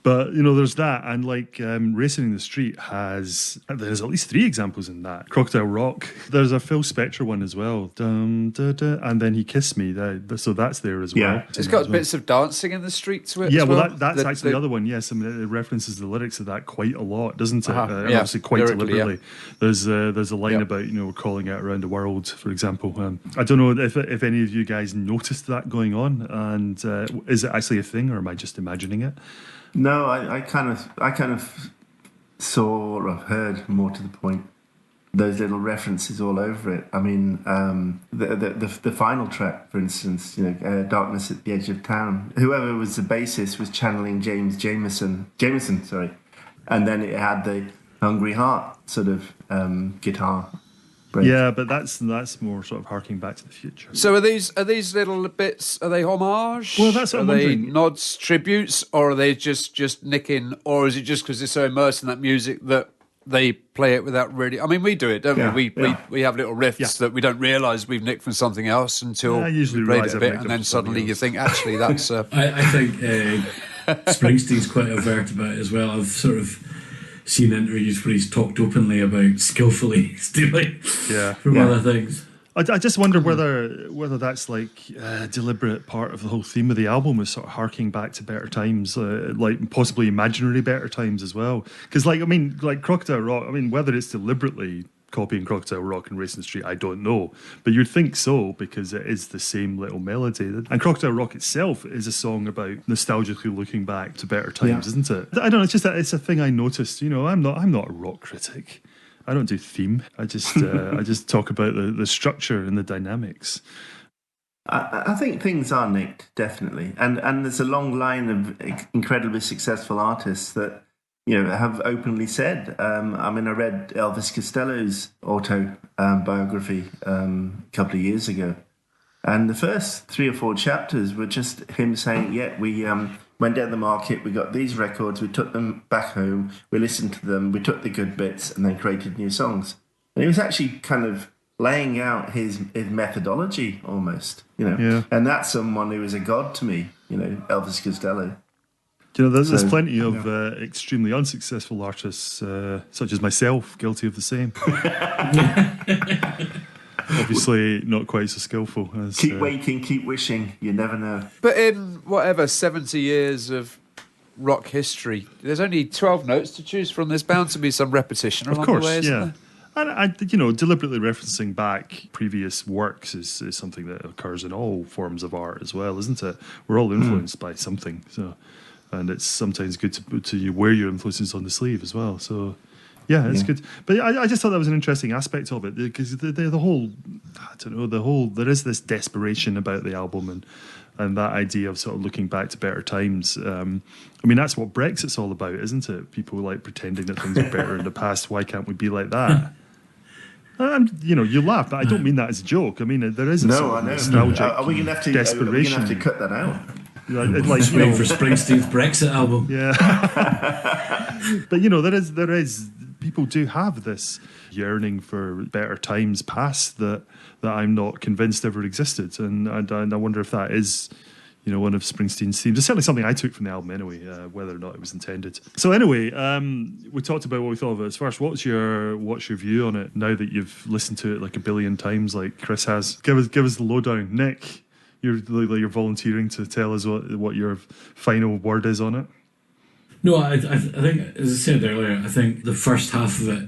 But, there's that, and like Racing in the Street there's at least 3 examples in that. Crocodile Rock, there's a Phil Spector one as well. Dum, da, da, and then He Kissed Me, so that's there as well. It's got bits of dancing in the street to it. Yeah, as well, that's actually the other one, yes. I mean, it references the lyrics of that quite a lot, doesn't it? Obviously quite deliberately. Yeah. There's a line about, we're calling out around the world, for example. I don't know if any of you guys noticed that going on, and is it actually a thing, or am I just imagining it? No, I kind of saw or heard, more to the point, those little references all over it. I mean, the final track, for instance, Darkness at the Edge of Town. Whoever was the bassist was channeling Jameson, and then it had the Hungry Heart sort of guitar break. Yeah, but that's more sort of harking back to the future. So are these little bits? Are they homage? Well, that's what are I'm they wondering. nods, tributes, or are they just nicking? Or is it just because they're so immersed in that music that they play it without really? I mean, we do it, don't we? We have little riffs that we don't realise we've nicked from something else until I usually we played realise it a I've bit, nicked and them then from something suddenly you else. think, actually, that's. I think Springsteen's quite overt about it as well. I've sort of seen interviews where he's talked openly about skillfully stealing from other things. I just wonder whether that's like a deliberate part of the whole theme of the album, is sort of harking back to better times, like possibly imaginary better times as well. Because like Crocodile Rock, I mean, whether it's deliberately copying Crocodile Rock and Racing Street, I don't know, but you'd think so, because it is the same little melody. And Crocodile Rock itself is a song about nostalgically looking back to better times, isn't it? I don't know. It's just it's a thing I noticed. You know, I'm not a rock critic. I don't do theme. I just I just talk about the structure and the dynamics. I think things are nicked, definitely, and there's a long line of incredibly successful artists that have openly said. I mean, I read Elvis Costello's autobiography a couple of years ago, and the first 3 or 4 chapters were just him saying, we went down the market, we got these records, we took them back home, we listened to them, we took the good bits, and then created new songs. And he was actually kind of laying out his methodology almost, And that's someone who is a god to me, Elvis Costello. There's plenty of extremely unsuccessful artists, such as myself, guilty of the same. Obviously, not quite so skillful. As, keep waiting, keep wishing. You never know. But in 70 years of rock history, there's only 12 notes to choose from. There's bound to be some repetition along the way, isn't there? And deliberately referencing back previous works is something that occurs in all forms of art as well, isn't it? We're all influenced by something, so, and it's sometimes good to wear your influences on the sleeve as well. So. Yeah, it's good. But I just thought that was an interesting aspect of it, because the whole, there is this desperation about the album and that idea of sort of looking back to better times. I mean, that's what Brexit's all about, isn't it? People like pretending that things were better in the past. Why can't we be like that? And you laugh, but I don't mean that as a joke. I mean, there is a sort of nostalgic Are we going to have to desperation. Are we going to have to cut that out? Waiting for Springsteen's Brexit album. Yeah. But there is people do have this yearning for better times past that I'm not convinced ever existed, and I wonder if that is one of Springsteen's themes. It's certainly something I took from the album anyway, whether or not it was intended. So anyway, we talked about what we thought of it. First, what's your view on it now that you've listened to it like a billion times, like Chris has? Give us the lowdown, Nick. You're volunteering to tell us what your final word is on it. No, I think, as I said earlier, I think the first half of it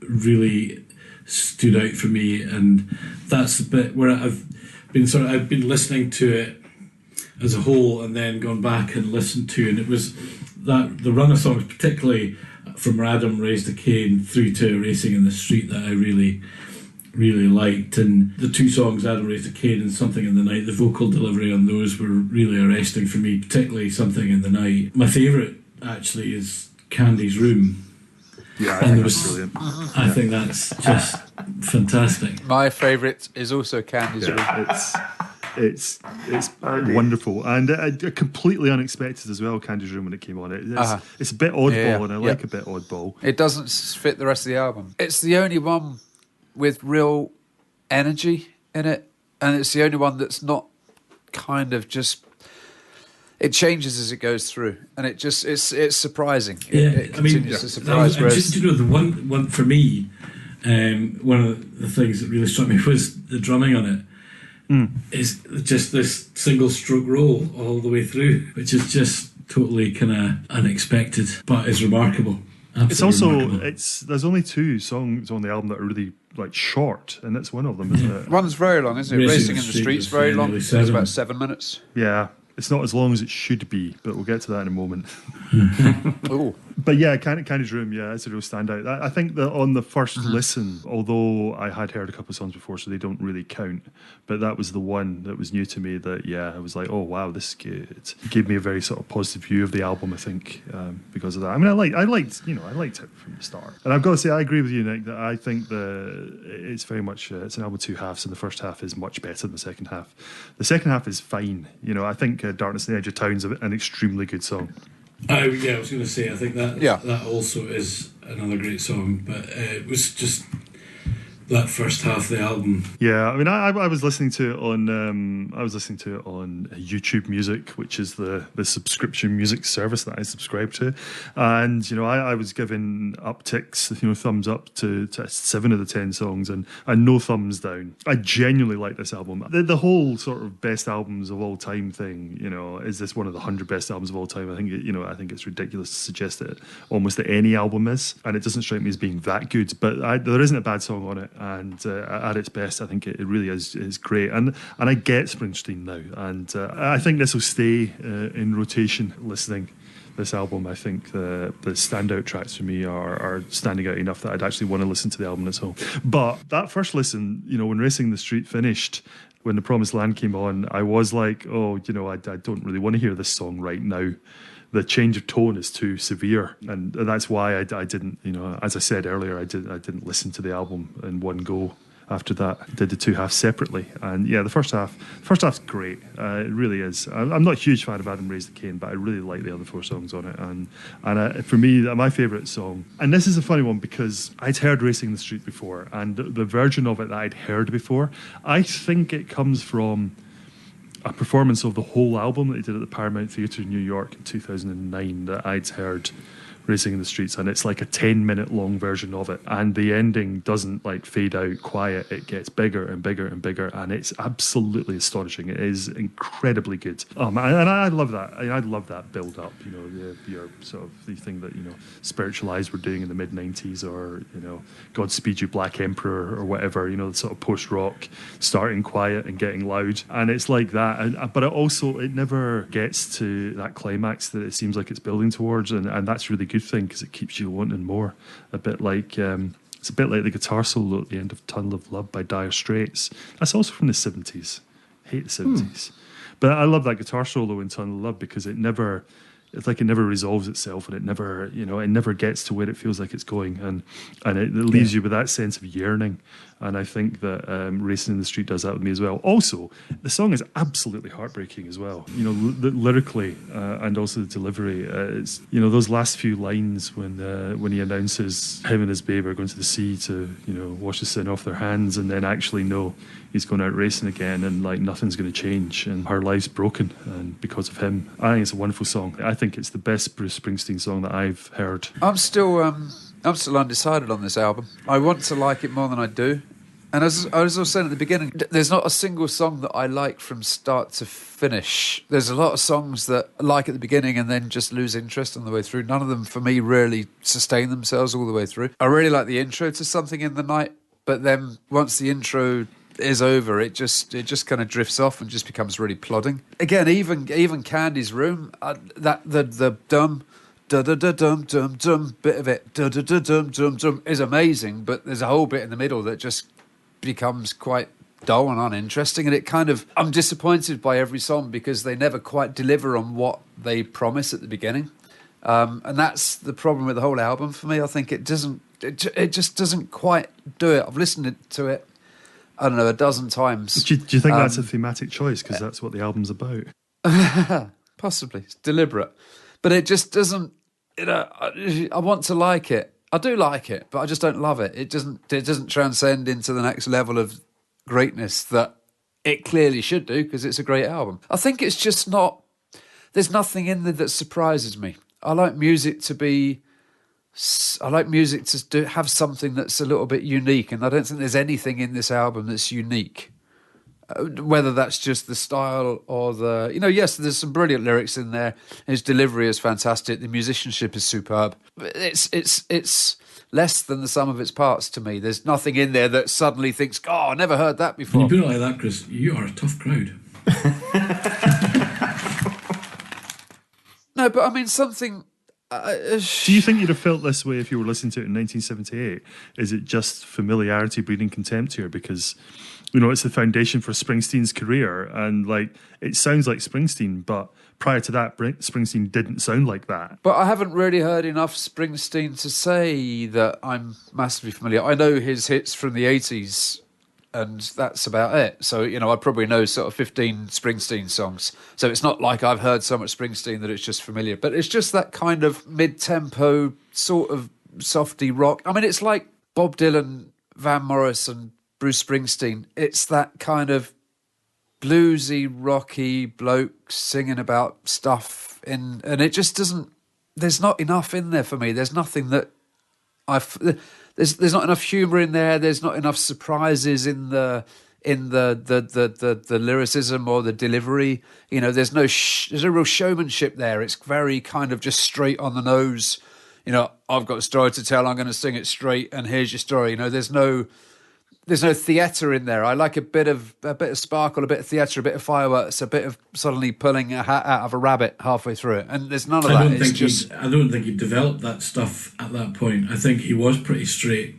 really stood out for me, and that's the bit where I've been listening to it as a whole, and then gone back and listened to, and it was that the run of songs, particularly from Adam Raised a Cane through to Racing in the Street, that I really, really liked. And the 2 songs, Adam Raised a Cane and Something in the Night, the vocal delivery on those were really arresting for me, particularly Something in the Night. My favourite actually is Candy's Room. Yeah, I think that's brilliant. I think that's just fantastic. My favourite is also Candy's Room. It's wonderful, and completely unexpected as well. Candy's Room when it came on, it's a bit oddball, and I like a bit oddball. It doesn't fit the rest of the album. It's the only one with real energy in it, and it's the only one that's not kind of just. It changes as it goes through, and it's surprising. It continues to surprise. The one for me, one of the things that really struck me was the drumming on it. Is just this single stroke roll all the way through, which is just totally kind of unexpected, but is remarkable. There's only 2 songs on the album that are really like short, and that's one of them, isn't it? One's very long, isn't it? Racing in the Street's very long. It's about 7 minutes. Yeah. It's not as long as it should be, but we'll get to that in a moment. But yeah, Candy's Room, yeah, it's a real standout. I think that on the first listen, although I had heard a couple of songs before, so they don't really count, but that was the one that was new to me that, yeah, I was like, oh, wow, this is good. It gave me a very sort of positive view of the album, I think, because of that. I mean, I liked it from the start. And I've got to say, I agree with you, Nick, that I think it's very much, it's an album with two halves, and the first half is much better than the second half. The second half is fine. I think Darkness on the Edge of Town's an extremely good song. I was going to say, I think that also is another great song, but it was just that first half of the album. Yeah, I mean, I was listening to it on YouTube Music, which is the subscription music service that I subscribe to, and I was giving upticks, thumbs up to 7 of the 10 songs, and no thumbs down. I genuinely like this album. The whole sort of best albums of all time thing, is this one of the 100 best albums of all time? I think it's ridiculous to suggest that almost any album is, and it doesn't strike me as being that good. But there isn't a bad song on it. And at its best, I think it really is great. And I get Springsteen now, and I think this will stay in rotation listening. This album, I think the standout tracks for me are standing out enough that I'd actually want to listen to the album as a whole. But that first listen, when Racing the Street finished, when The Promised Land came on, I was like, oh, I don't really want to hear this song right now. The change of tone is too severe, and that's why I didn't, as I said earlier, I didn't listen to the album in one go. After that, I did the two halves separately, and yeah, the first half's great. It really is. I'm not a huge fan of Adam Raised the Cane, but I really like the other 4 songs on it, and for me, my favourite song. And this is a funny one because I'd heard Racing the Street before, and the version of it that I'd heard before, I think it comes from a performance of the whole album that they did at the Paramount Theatre in New York in 2009 that I'd heard Racing in the Streets, and it's like a 10-minute long version of it, and the ending doesn't like fade out quiet. It gets bigger and bigger and bigger, and it's absolutely astonishing. It is incredibly good. And I love that. I love that build up, your sort of the thing that Spiritualized were doing in the mid-90s, or Godspeed You Black Emperor or whatever, the sort of post-rock starting quiet and getting loud, and it's like that, but it never gets to that climax that it seems like it's building towards, and that's really good thing because it keeps you wanting more. It's a bit like the guitar solo at the end of Tunnel of Love by Dire Straits. That's also from the 70s. Hate the 70s. But I love that guitar solo in Tunnel of Love because it never resolves itself, and it never gets to where it feels like it's going, and it leaves you with that sense of yearning. And I think that Racing in the Street does that with me as well. Also, the song is absolutely heartbreaking as well. Lyrically and also the delivery. It's those last few lines when he announces him and his babe are going to the sea to wash the sin off their hands, and then actually no, he's going out racing again, and like nothing's going to change, and her life's broken, and because of him. I think it's a wonderful song. I think it's the best Bruce Springsteen song that I've heard. I'm still undecided on this album. I want to like it more than I do. And as I was saying at the beginning, there's not a single song that I like from start to finish. There's a lot of songs that I like at the beginning and then just lose interest on the way through. None of them, for me, really sustain themselves all the way through. I really like the intro to Something in the Night, but then once the intro is over, it just kind of drifts off and just becomes really plodding. Again, even Candy's Room, the dumb da-da-da-dum-dum-dum bit of it, da-da-da-dum-dum-dum, is amazing, but there's a whole bit in the middle that just becomes quite dull and uninteresting, and I'm disappointed by every song because they never quite deliver on what they promise at the beginning, and that's the problem with the whole album for me. I think it just doesn't quite do it. I've listened to it, I don't know, a dozen times. Do you think that's a thematic choice because that's what the album's about? Possibly. It's deliberate, but it just doesn't. I want to like it. I do like it, but I just don't love it. It doesn't transcend into the next level of greatness that it clearly should do because it's a great album. I think it's just not. There's nothing in there that surprises me. I like music to have something that's a little bit unique, and I don't think there's anything in this album that's unique. Whether that's just the style or yes, there's some brilliant lyrics in there. His delivery is fantastic. The musicianship is superb. It's less than the sum of its parts to me. There's nothing in there that suddenly thinks, "Oh, I never heard that before." When you put it like that, Chris, you are a tough crowd. No, but I mean something Do you think you'd have felt this way if you were listening to it in 1978? Is it just familiarity breeding contempt here? Because, it's the foundation for Springsteen's career, and it sounds like Springsteen, but prior to that, Springsteen didn't sound like that. But I haven't really heard enough Springsteen to say that I'm massively familiar. I know his hits from the 80s, and that's about it. So, I probably know sort of 15 Springsteen songs. So it's not like I've heard so much Springsteen that it's just familiar. But it's just that kind of mid-tempo, sort of softy rock. I mean, it's like Bob Dylan, Van Morris and Bruce Springsteen. It's that kind of bluesy, rocky bloke singing about stuff. And it just doesn't... There's not enough in there for me. There's nothing that There's not enough humour in there. There's not enough surprises in the lyricism or the delivery. There's no real showmanship there. It's very kind of just straight on the nose. I've got a story to tell. I'm going to sing it straight, and here's your story. There's no theatre in there. I like a bit of sparkle, a bit of theatre, a bit of fireworks, a bit of suddenly pulling a hat out of a rabbit halfway through it, and there's none of that. I don't think he developed that stuff at that point. I think he was pretty straight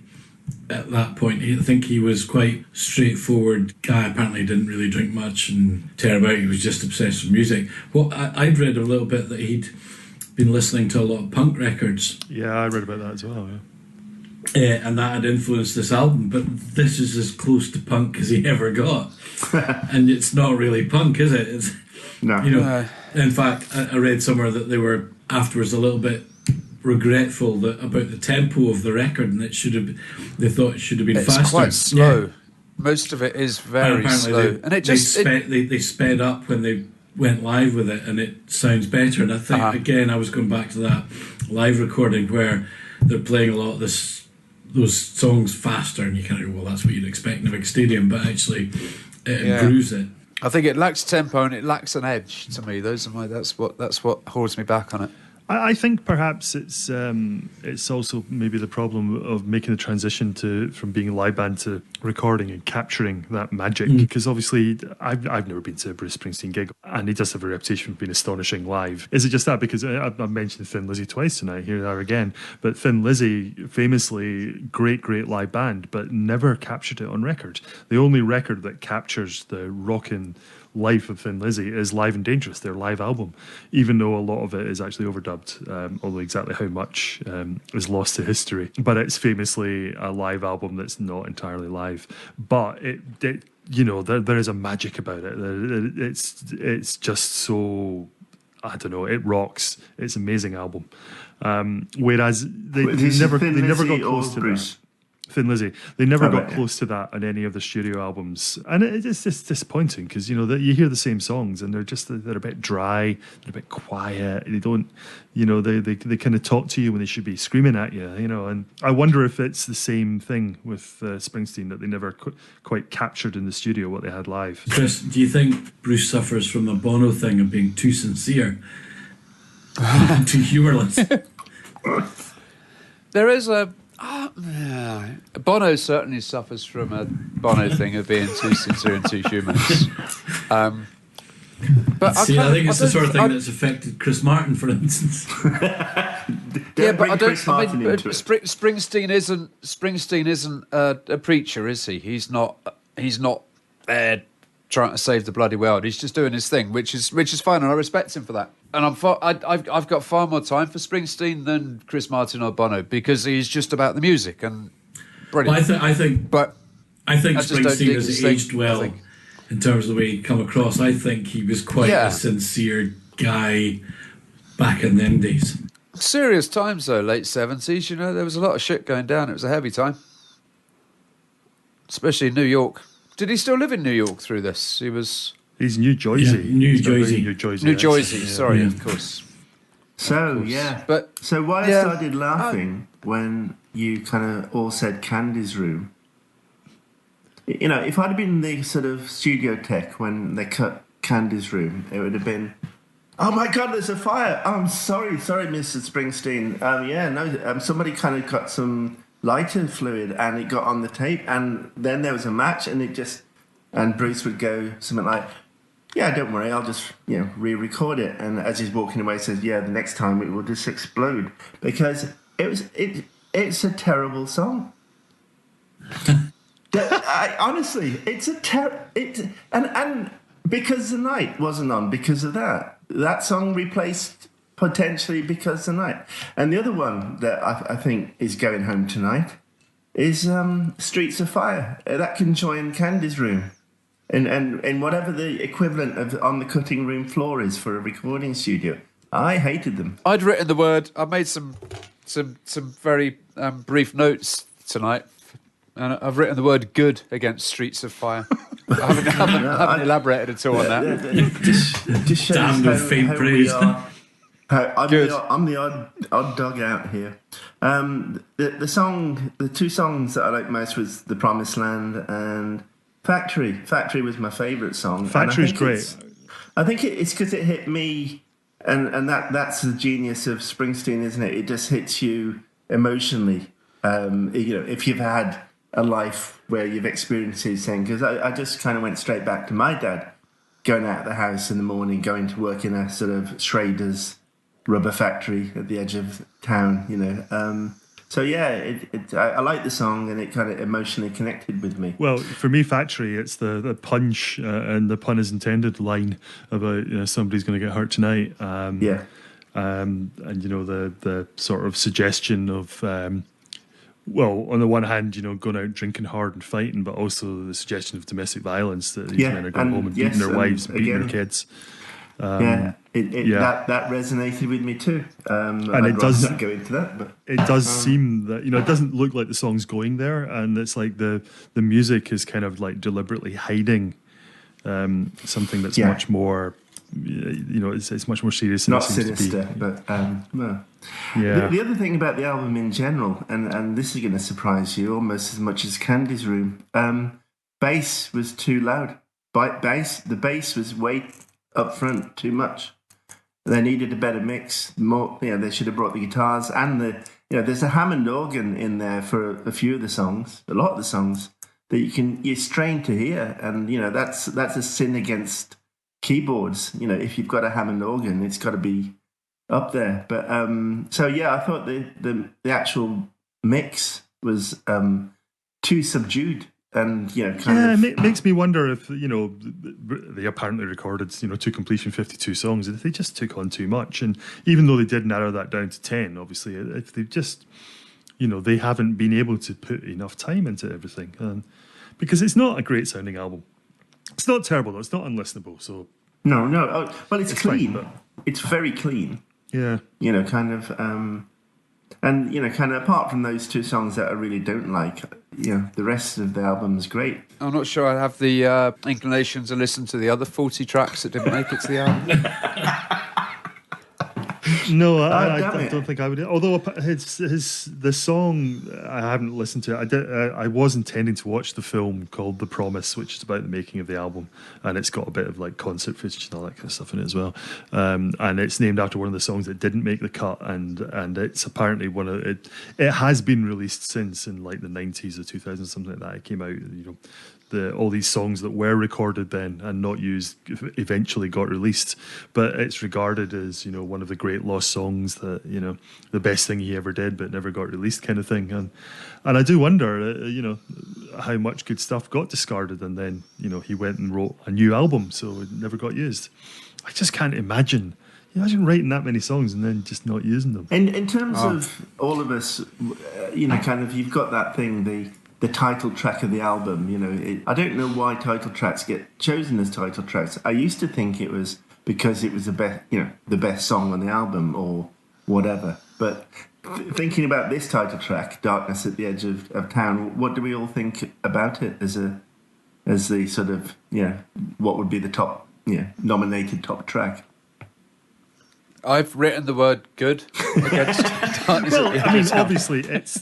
at that point. I think he was quite straightforward guy. Apparently didn't really drink much and tear about. He was just obsessed with music. Well, I'd read a little bit that he'd been listening to a lot of punk records. Yeah, I read about that as well, yeah. And that had influenced this album, but this is as close to punk as he ever got. And it's not really punk, is it? It's, no. In fact, I read somewhere that they were afterwards a little bit regretful about the tempo of the record, and they thought it should have been faster. It's quite slow. Yeah. Most of it is very slow, and they sped up when they went live with it, and it sounds better. And I think again, I was going back to that live recording where they're playing a lot of those songs faster, and you kind of go, well, that's what you'd expect in a big stadium, but actually it improves it. I think it lacks tempo and it lacks an edge to me. That's what holds me back on it. I think perhaps it's also maybe the problem of making the transition from being a live band to recording and capturing that magic. Because obviously, I've never been to a Bruce Springsteen gig, and he does have a reputation for being astonishing live. Is it just that? Because I've mentioned Thin Lizzy twice tonight, here they are again. But Thin Lizzy, famously great live band, but never captured it on record. The only record that captures the rockin' life of Thin Lizzy is Live and Dangerous, their live album, even though a lot of it is actually overdubbed, although exactly how much is lost to history. But it's famously a live album that's not entirely live. But there is a magic about it. It's just so, I don't know, it rocks. It's an amazing album. Whereas they never got close to Bruce. Thin Lizzy. They never got close to that on any of the studio albums, and it's just disappointing because you hear the same songs and they're a bit dry, they're a bit quiet. They don't, they kind of talk to you when they should be screaming at you, And I wonder if it's the same thing with Springsteen, that they never quite captured in the studio what they had live. Chris, do you think Bruce suffers from the Bono thing of being too sincere, too humourless? There is Bono certainly suffers from a Bono thing of being too sincere and too humorous. But I think it's the sort of thing that's affected Chris Martin, for instance. Springsteen isn't a preacher, is he? He's not there trying to save the bloody world. He's just doing his thing, which is fine, and I respect him for that. And I've got far more time for Springsteen than Chris Martin or Bono, because he's just about the music and brilliant. Well, I think Springsteen has aged well in terms of the way he come across. I think he was quite a sincere guy back in them days. Serious times though, late 70s. There was a lot of shit going down. It was a heavy time, especially in New York. Did he still live in New York through this? He's New Jersey. Yeah, New Jersey. New Jersey. Sorry, of course. So why I started laughing when you kind of all said Candy's room. If I'd have been the sort of studio tech when they cut Candy's room, it would have been, oh my God, there's a fire. Oh, I'm sorry, Mr. Springsteen. Somebody kind of got some lighter fluid and it got on the tape, and then there was a match, and Bruce would go something like, yeah, don't worry, I'll just, re-record it. And as he's walking away, he says, yeah, the next time it will just explode. Because it's a terrible song. Honestly, it's and Because the Night wasn't on because of that. That song replaced potentially Because the Night. And the other one that I think is going home tonight is Streets of Fire. That can join Candy's room. And whatever the equivalent of On the Cutting Room Floor is for a recording studio. I hated them. I'd written the word. I made some very brief notes tonight, and I've written the word "good" against Streets of Fire. I haven't elaborated at all on that. Just shows Damn your faint praise. I'm the odd dog out here. The two songs that I liked most was The Promised Land and Factory. Factory was my favourite song. Factory's great. I think it's because it hit me, and that's the genius of Springsteen, isn't it? It just hits you emotionally. If you've had a life where you've experienced his thing, because I just kind of went straight back to my dad going out of the house in the morning, going to work in a sort of Schrader's rubber factory at the edge of town, So yeah, I like the song, and it kind of emotionally connected with me. Well, for me, Factory, it's the punch and the pun is intended line about somebody's going to get hurt tonight. And the sort of suggestion of on the one hand, going out drinking hard and fighting, but also the suggestion of domestic violence, that these men are going home and beating their wives, and beating their kids. That resonated with me too. And it does not go into that, but it does seem that it doesn't look like the song's going there, and it's like the music is kind of like deliberately hiding something that's much more, it's much more serious than not it seems sinister, to be. but no. Yeah. The other thing about the album in general, and this is going to surprise you almost as much as Candy's Room, bass was too loud. The bass was way up front, too much. They needed a better mix. More, they should have brought the guitars and there's a Hammond organ in there for a few of the songs, a lot of the songs that you strain to hear, and that's a sin against keyboards. If you've got a Hammond organ, it's got to be up there. But I thought the actual mix was too subdued. And it makes me wonder if they apparently recorded to completion 52 songs, and if they just took on too much. And even though they did narrow that down to 10, obviously, if they've just they haven't been able to put enough time into everything, because it's not a great sounding album. It's not terrible though. It's not unlistenable. So no. Well, it's clean. Fine, it's very clean. Yeah. And kind of apart from those two songs that I really don't like, the rest of the album is great. I'm not sure I have the inclination to listen to the other 40 tracks that didn't make it to the album. No, I don't think I would. Although the song, I haven't listened to it. I was intending to watch the film called The Promise, which is about the making of the album, and it's got a bit of like concert footage and all that kind of stuff in it as well. And it's named after one of the songs that didn't make the cut, and it's apparently one of it. It has been released since in like the 90s or 2000s, something like that. It came out, all these songs that were recorded then and not used eventually got released, but it's regarded as one of the great lost songs that the best thing he ever did but never got released, kind of thing. And I do wonder how much good stuff got discarded, and then he went and wrote a new album, so it never got used. I just can't imagine writing that many songs and then just not using them. In terms of all of us, kind of, you've got that thing, the title track of the album, I don't know why title tracks get chosen as title tracks. I used to think it was because it was the best song on the album or whatever. But thinking about this title track, Darkness at the Edge of Town, what do we all think about it as the sort of, what would be the top, nominated top track? I've written the word "good" against Darkness. Well, I mean, obviously, it's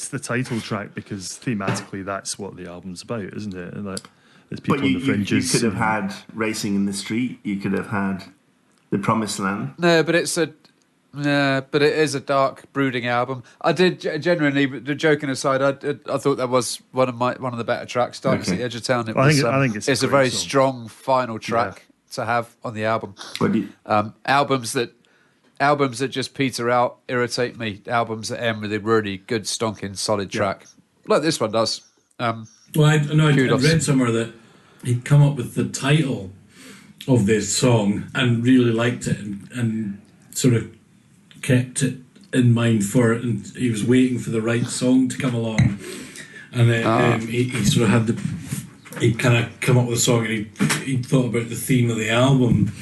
the title track because thematically that's what the album's about, isn't it? And that there's people on the fringes. You could have had Racing in the Street. You could have had The Promised Land. No, but it is a dark, brooding album. I did genuinely, joking aside, I thought that was one of the better tracks. Darkness at the Edge of Town. I think it's a very strong final track to have on the album. But you, Albums that just peter out irritate me. Albums that end with a really good, stonking, solid track, like this one does. Well, I read somewhere that he'd come up with the title of this song and really liked it and sort of kept it in mind for it, and he was waiting for the right song to come along, and then he sort of had he'd kind of come up with a song, and he thought about the theme of the album,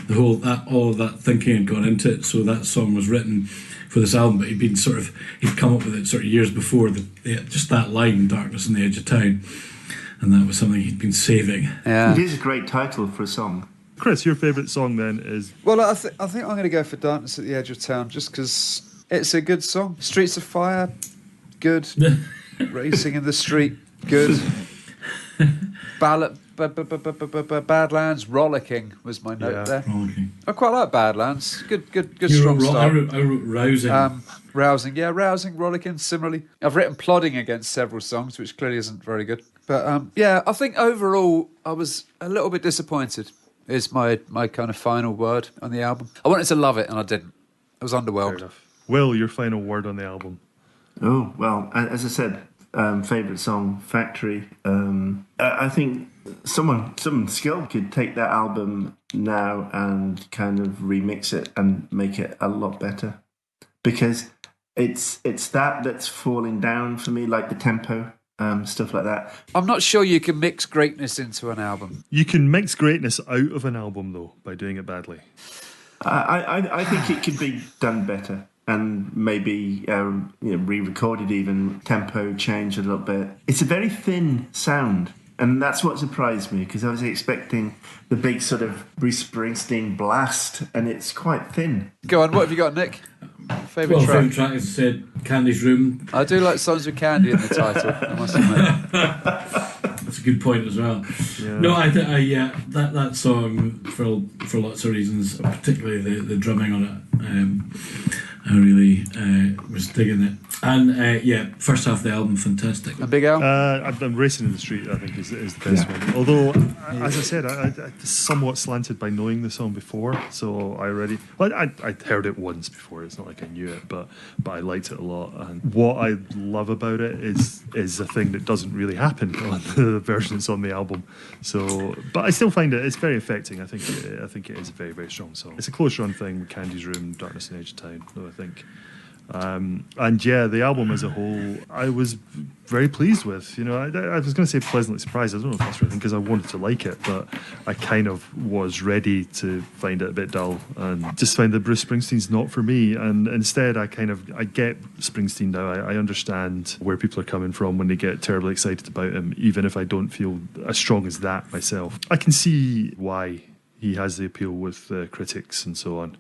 all of that thinking had gone into it, so that song was written for this album, but he'd come up with it sort of years before, just that line, Darkness on the Edge of Town, and that was something he'd been saving. Yeah. it is a great title for a song. Chris, your favourite song then is? Well, I think I'm going to go for Darkness at the Edge of Town, just because it's a good song. Streets of Fire, good. Racing in the Street, good. Badlands, Rollicking was my note there. Rollicking. I quite like Badlands. Good You strong wrote, start. I wrote Rousing. Rousing, Rollicking, similarly. I've written Plodding against several songs, which clearly isn't very good. But I think overall I was a little bit disappointed, is my kind of final word on the album. I wanted to love it and I didn't. I was Fair underwhelmed. enough. Will, your final word on the album? Oh, well, as I said, favourite song, Factory. I think someone skilled could take that album now and kind of remix it and make it a lot better. Because it's that's falling down for me, like the tempo, stuff like that. I'm not sure you can mix greatness into an album. You can mix greatness out of an album, though, by doing it badly. I think it could be done better. And maybe re-recorded, even tempo change a little bit. It's a very thin sound, and that's what surprised me, because I was expecting the big sort of Bruce Springsteen blast, and it's quite thin. Go on, what have you got, Nick? Favourite track? Favourite track is said Candy's Room. I do like songs with candy in the title, I must admit. That's a good point as well. Yeah. No, that song for lots of reasons, particularly the drumming on it. I really was digging it. And first half of the album, fantastic. And Big Al? I'm Racing in the Street, I think, is the best one. Although, as I said, I somewhat slanted by knowing the song before, so I already... Well, I'd heard it once before, it's not like I knew it, but I liked it a lot. And what I love about it is a thing that doesn't really happen on the versions on the album. So, but I still find it's very affecting. I think it is a very, very strong song. It's a close run thing with Candy's Room, Darkness on the Edge of Town, though, I think. The album as a whole, I was very pleased with. I was going to say pleasantly surprised. I don't know if that's right, because I wanted to like it, but I kind of was ready to find it a bit dull and just find that Bruce Springsteen's not for me. And instead, I get Springsteen now. I understand where people are coming from when they get terribly excited about him, even if I don't feel as strong as that myself. I can see why he has the appeal with critics and so on.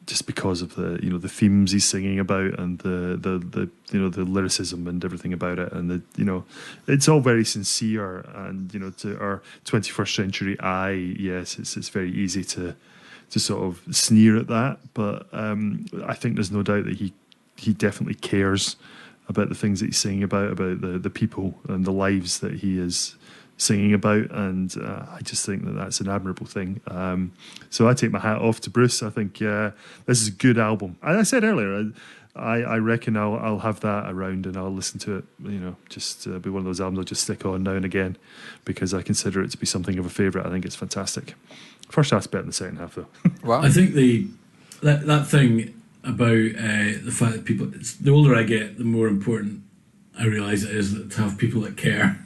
Just because of the themes he's singing about and the lyricism and everything about it, and it's all very sincere, and to our 21st century eye, yes, it's very easy to sort of sneer at that, but I think there's no doubt that he definitely cares about the things that he's singing about the people and the lives that he is singing about, and I just think that that's an admirable thing. So I take my hat off to Bruce. I think this is a good album. And I said earlier, I reckon I'll have that around and I'll listen to it. Just be one of those albums I'll just stick on now and again, because I consider it to be something of a favourite. I think it's fantastic. First half's better than the second half, though. Wow. I think that thing about the fact that people, the older I get, the more important I realise it is to have people that care.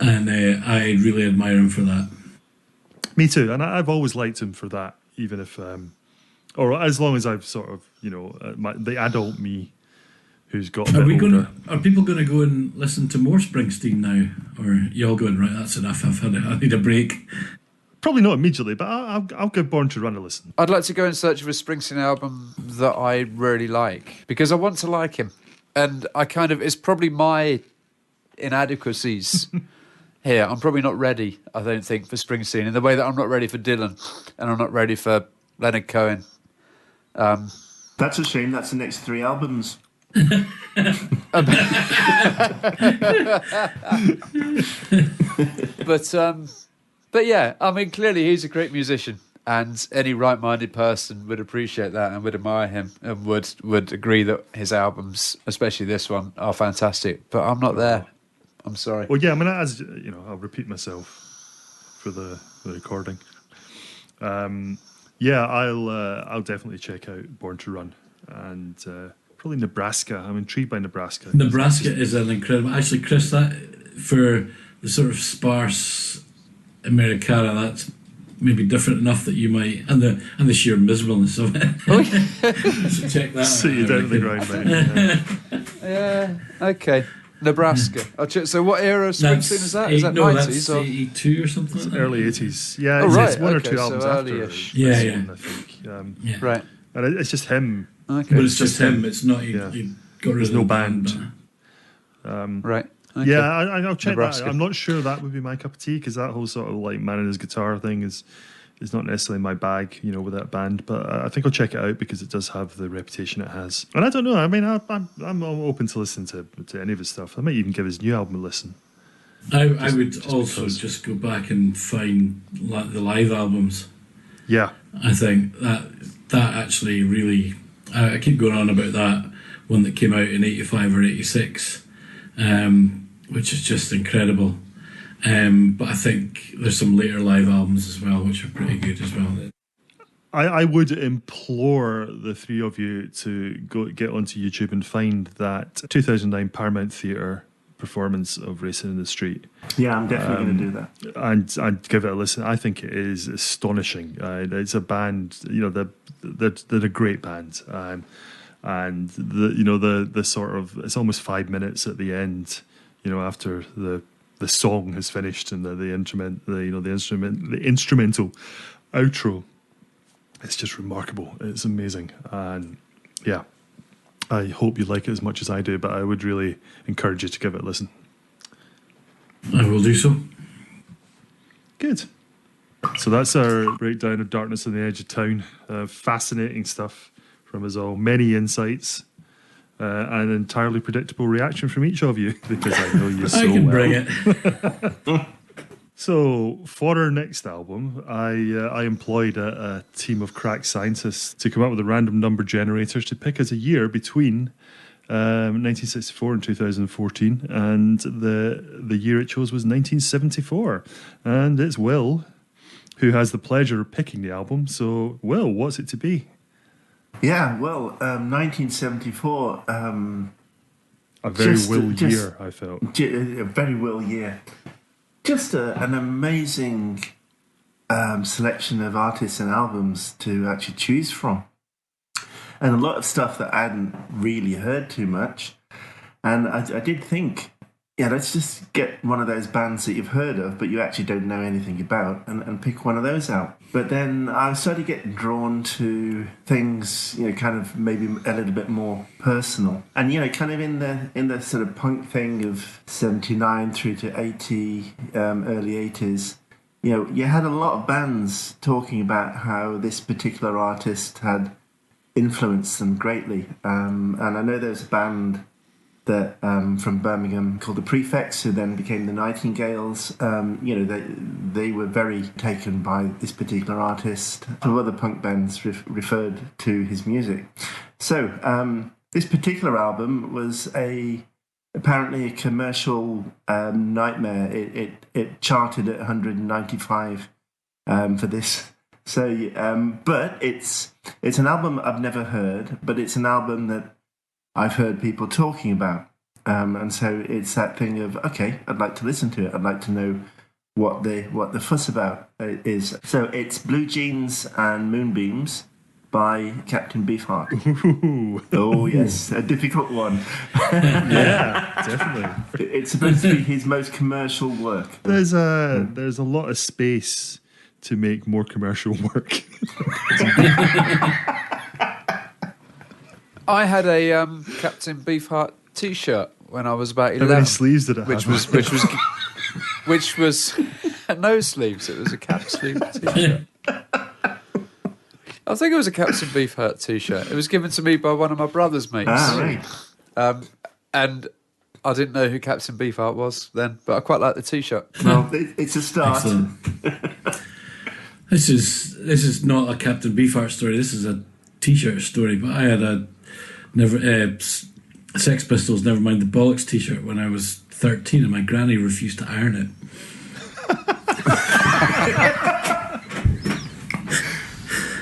And I really admire him for that. Me too, and I've always liked him for that, even if, or as long as I've sort of, the adult me who's got a bit older. Are people going to go and listen to more Springsteen now? Or are you all going, right, that's enough, I need a break? Probably not immediately, but I'll go Born to Run a listen. I'd like to go in search of a Springsteen album that I really like, because I want to like him. And it's probably my inadequacies here. I'm probably not ready, I don't think, for Springsteen, in the way that I'm not ready for Dylan and I'm not ready for Leonard Cohen. That's a shame. That's the next 3 albums. But yeah, I mean, clearly he's a great musician, and any right-minded person would appreciate that and would admire him and would agree that his albums, especially this one, are fantastic. But I'm not there. I'm sorry. Well, yeah, I mean, as you know, I'll repeat myself for the recording. Yeah, I'll definitely check out Born to Run, and probably Nebraska. I'm intrigued by Nebraska. Nebraska is an incredible. Actually, Chris, that for the sort of sparse Americana, that's maybe different enough that you might, and the sheer miserableness of it. So check that. Sit you down to the ground, mate. Yeah. Okay. Nebraska. So what era of Springsteen is that? Is that 90s? That's 82 or something like that. Early 80s. Yeah, right. it's one or Okay, two so albums after. early-ish. Yeah, this yeah. one, I think. Yeah. Right. And it's just him. Okay. But it's just him. It's not. He got rid There's of no the band. Right. Okay. Yeah, I'll check Nebraska. that. I'm not sure that would be my cup of tea, because that whole sort of like man and his guitar thing is not necessarily my bag, you know, with that band. But I think I'll check it out because it does have the reputation it has. And I don't know. I mean, I'm open to listen to any of his stuff. I might even give his new album a listen. I would also just go back and find the live albums. Yeah, I think that actually really. I keep going on about that one that came out in 85 or 86, which is just incredible. But I think there's some later live albums as well, which are pretty good as well. I would implore the three of you to get onto YouTube and find that 2009 Paramount Theatre performance of Racing in the Street. Yeah, I'm definitely going to do that. And give it a listen. I think it is astonishing. It's a band, you know, they're a great band. And the sort of, it's almost 5 minutes at the end, you know, after the song has finished and the instrumental outro. It's just remarkable. It's amazing. And yeah, I hope you like it as much as I do, but I would really encourage you to give it a listen. I will do so. Good. So that's our breakdown of Darkness on the Edge of Town. Fascinating stuff from us all. Many insights. An entirely predictable reaction from each of you, because I know you so well. I can bring it. So for our next album, I employed a team of crack scientists to come up with a random number generators to pick us a year between 1964 and 2014, and the year it chose was 1974. And it's Will who has the pleasure of picking the album. So, Will, what's it to be? Yeah, well, 1974. A very Will year, I felt. A very Will year. Just an amazing selection of artists and albums to actually choose from. And a lot of stuff that I hadn't really heard too much. And I did think, yeah, let's just get one of those bands that you've heard of, but you actually don't know anything about, and pick one of those out. But then I started getting drawn to things, you know, kind of maybe a little bit more personal. And, you know, kind of in the sort of punk thing of 79 through to 80, early 80s, you know, you had a lot of bands talking about how this particular artist had influenced them greatly. And I know there's a band that from Birmingham called the Prefects, who then became the Nightingales. You know, they were very taken by this particular artist. Some other punk bands referred to his music. So this particular album was apparently a commercial nightmare. It charted at 195 for this. So, but it's an album I've never heard, but it's an album that I've heard people talking about. And so it's that thing of, okay, I'd like to listen to it. I'd like to know what the fuss about is. So it's Blue Jeans and Moonbeams by Captain Beefheart. Ooh. Oh, yes, a difficult one. Yeah, definitely. It's supposed to be his most commercial work. There's a lot of space to make more commercial work. I had a Captain Beefheart T-shirt when I was about 11. How many sleeves did it have? Which was no sleeves. It was a cap sleeve T-shirt. I think it was a Captain Beefheart T-shirt. It was given to me by one of my brother's mates. Ah, right. And I didn't know who Captain Beefheart was then, but I quite like the T-shirt. Well, it's a start. Excellent. This is not a Captain Beefheart story. This is a T-shirt story. But I had a Sex Pistols, Nevermind the Bollocks T-shirt when I was 13, and my granny refused to iron it.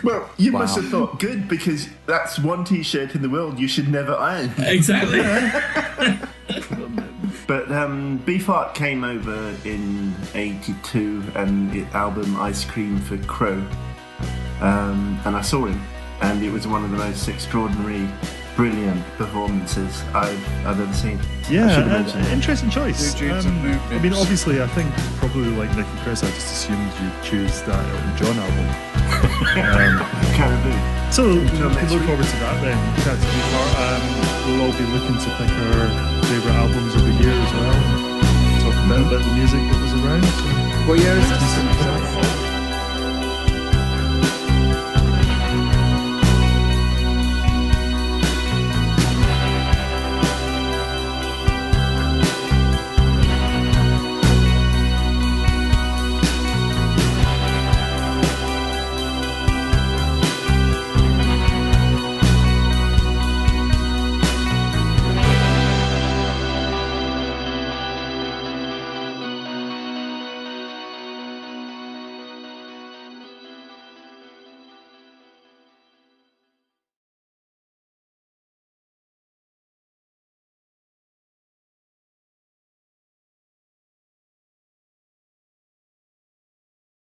Well, you must have thought good, because that's one T-shirt in the world you should never iron. Exactly. But Beefheart came over in '82 and the album Ice Cream for Crow, and I saw him, and it was one of the most extraordinary, brilliant performances I've ever seen. Yeah, interesting choice. I mean, obviously, I think probably like Nick and Chris, I just assumed you'd choose that Elton John album. Caribou. So we look forward to that then. Captain Beefheart. We'll all be looking to pick our favourite albums of the year as well. Talk about a bit of the music that was around. So. What year is this?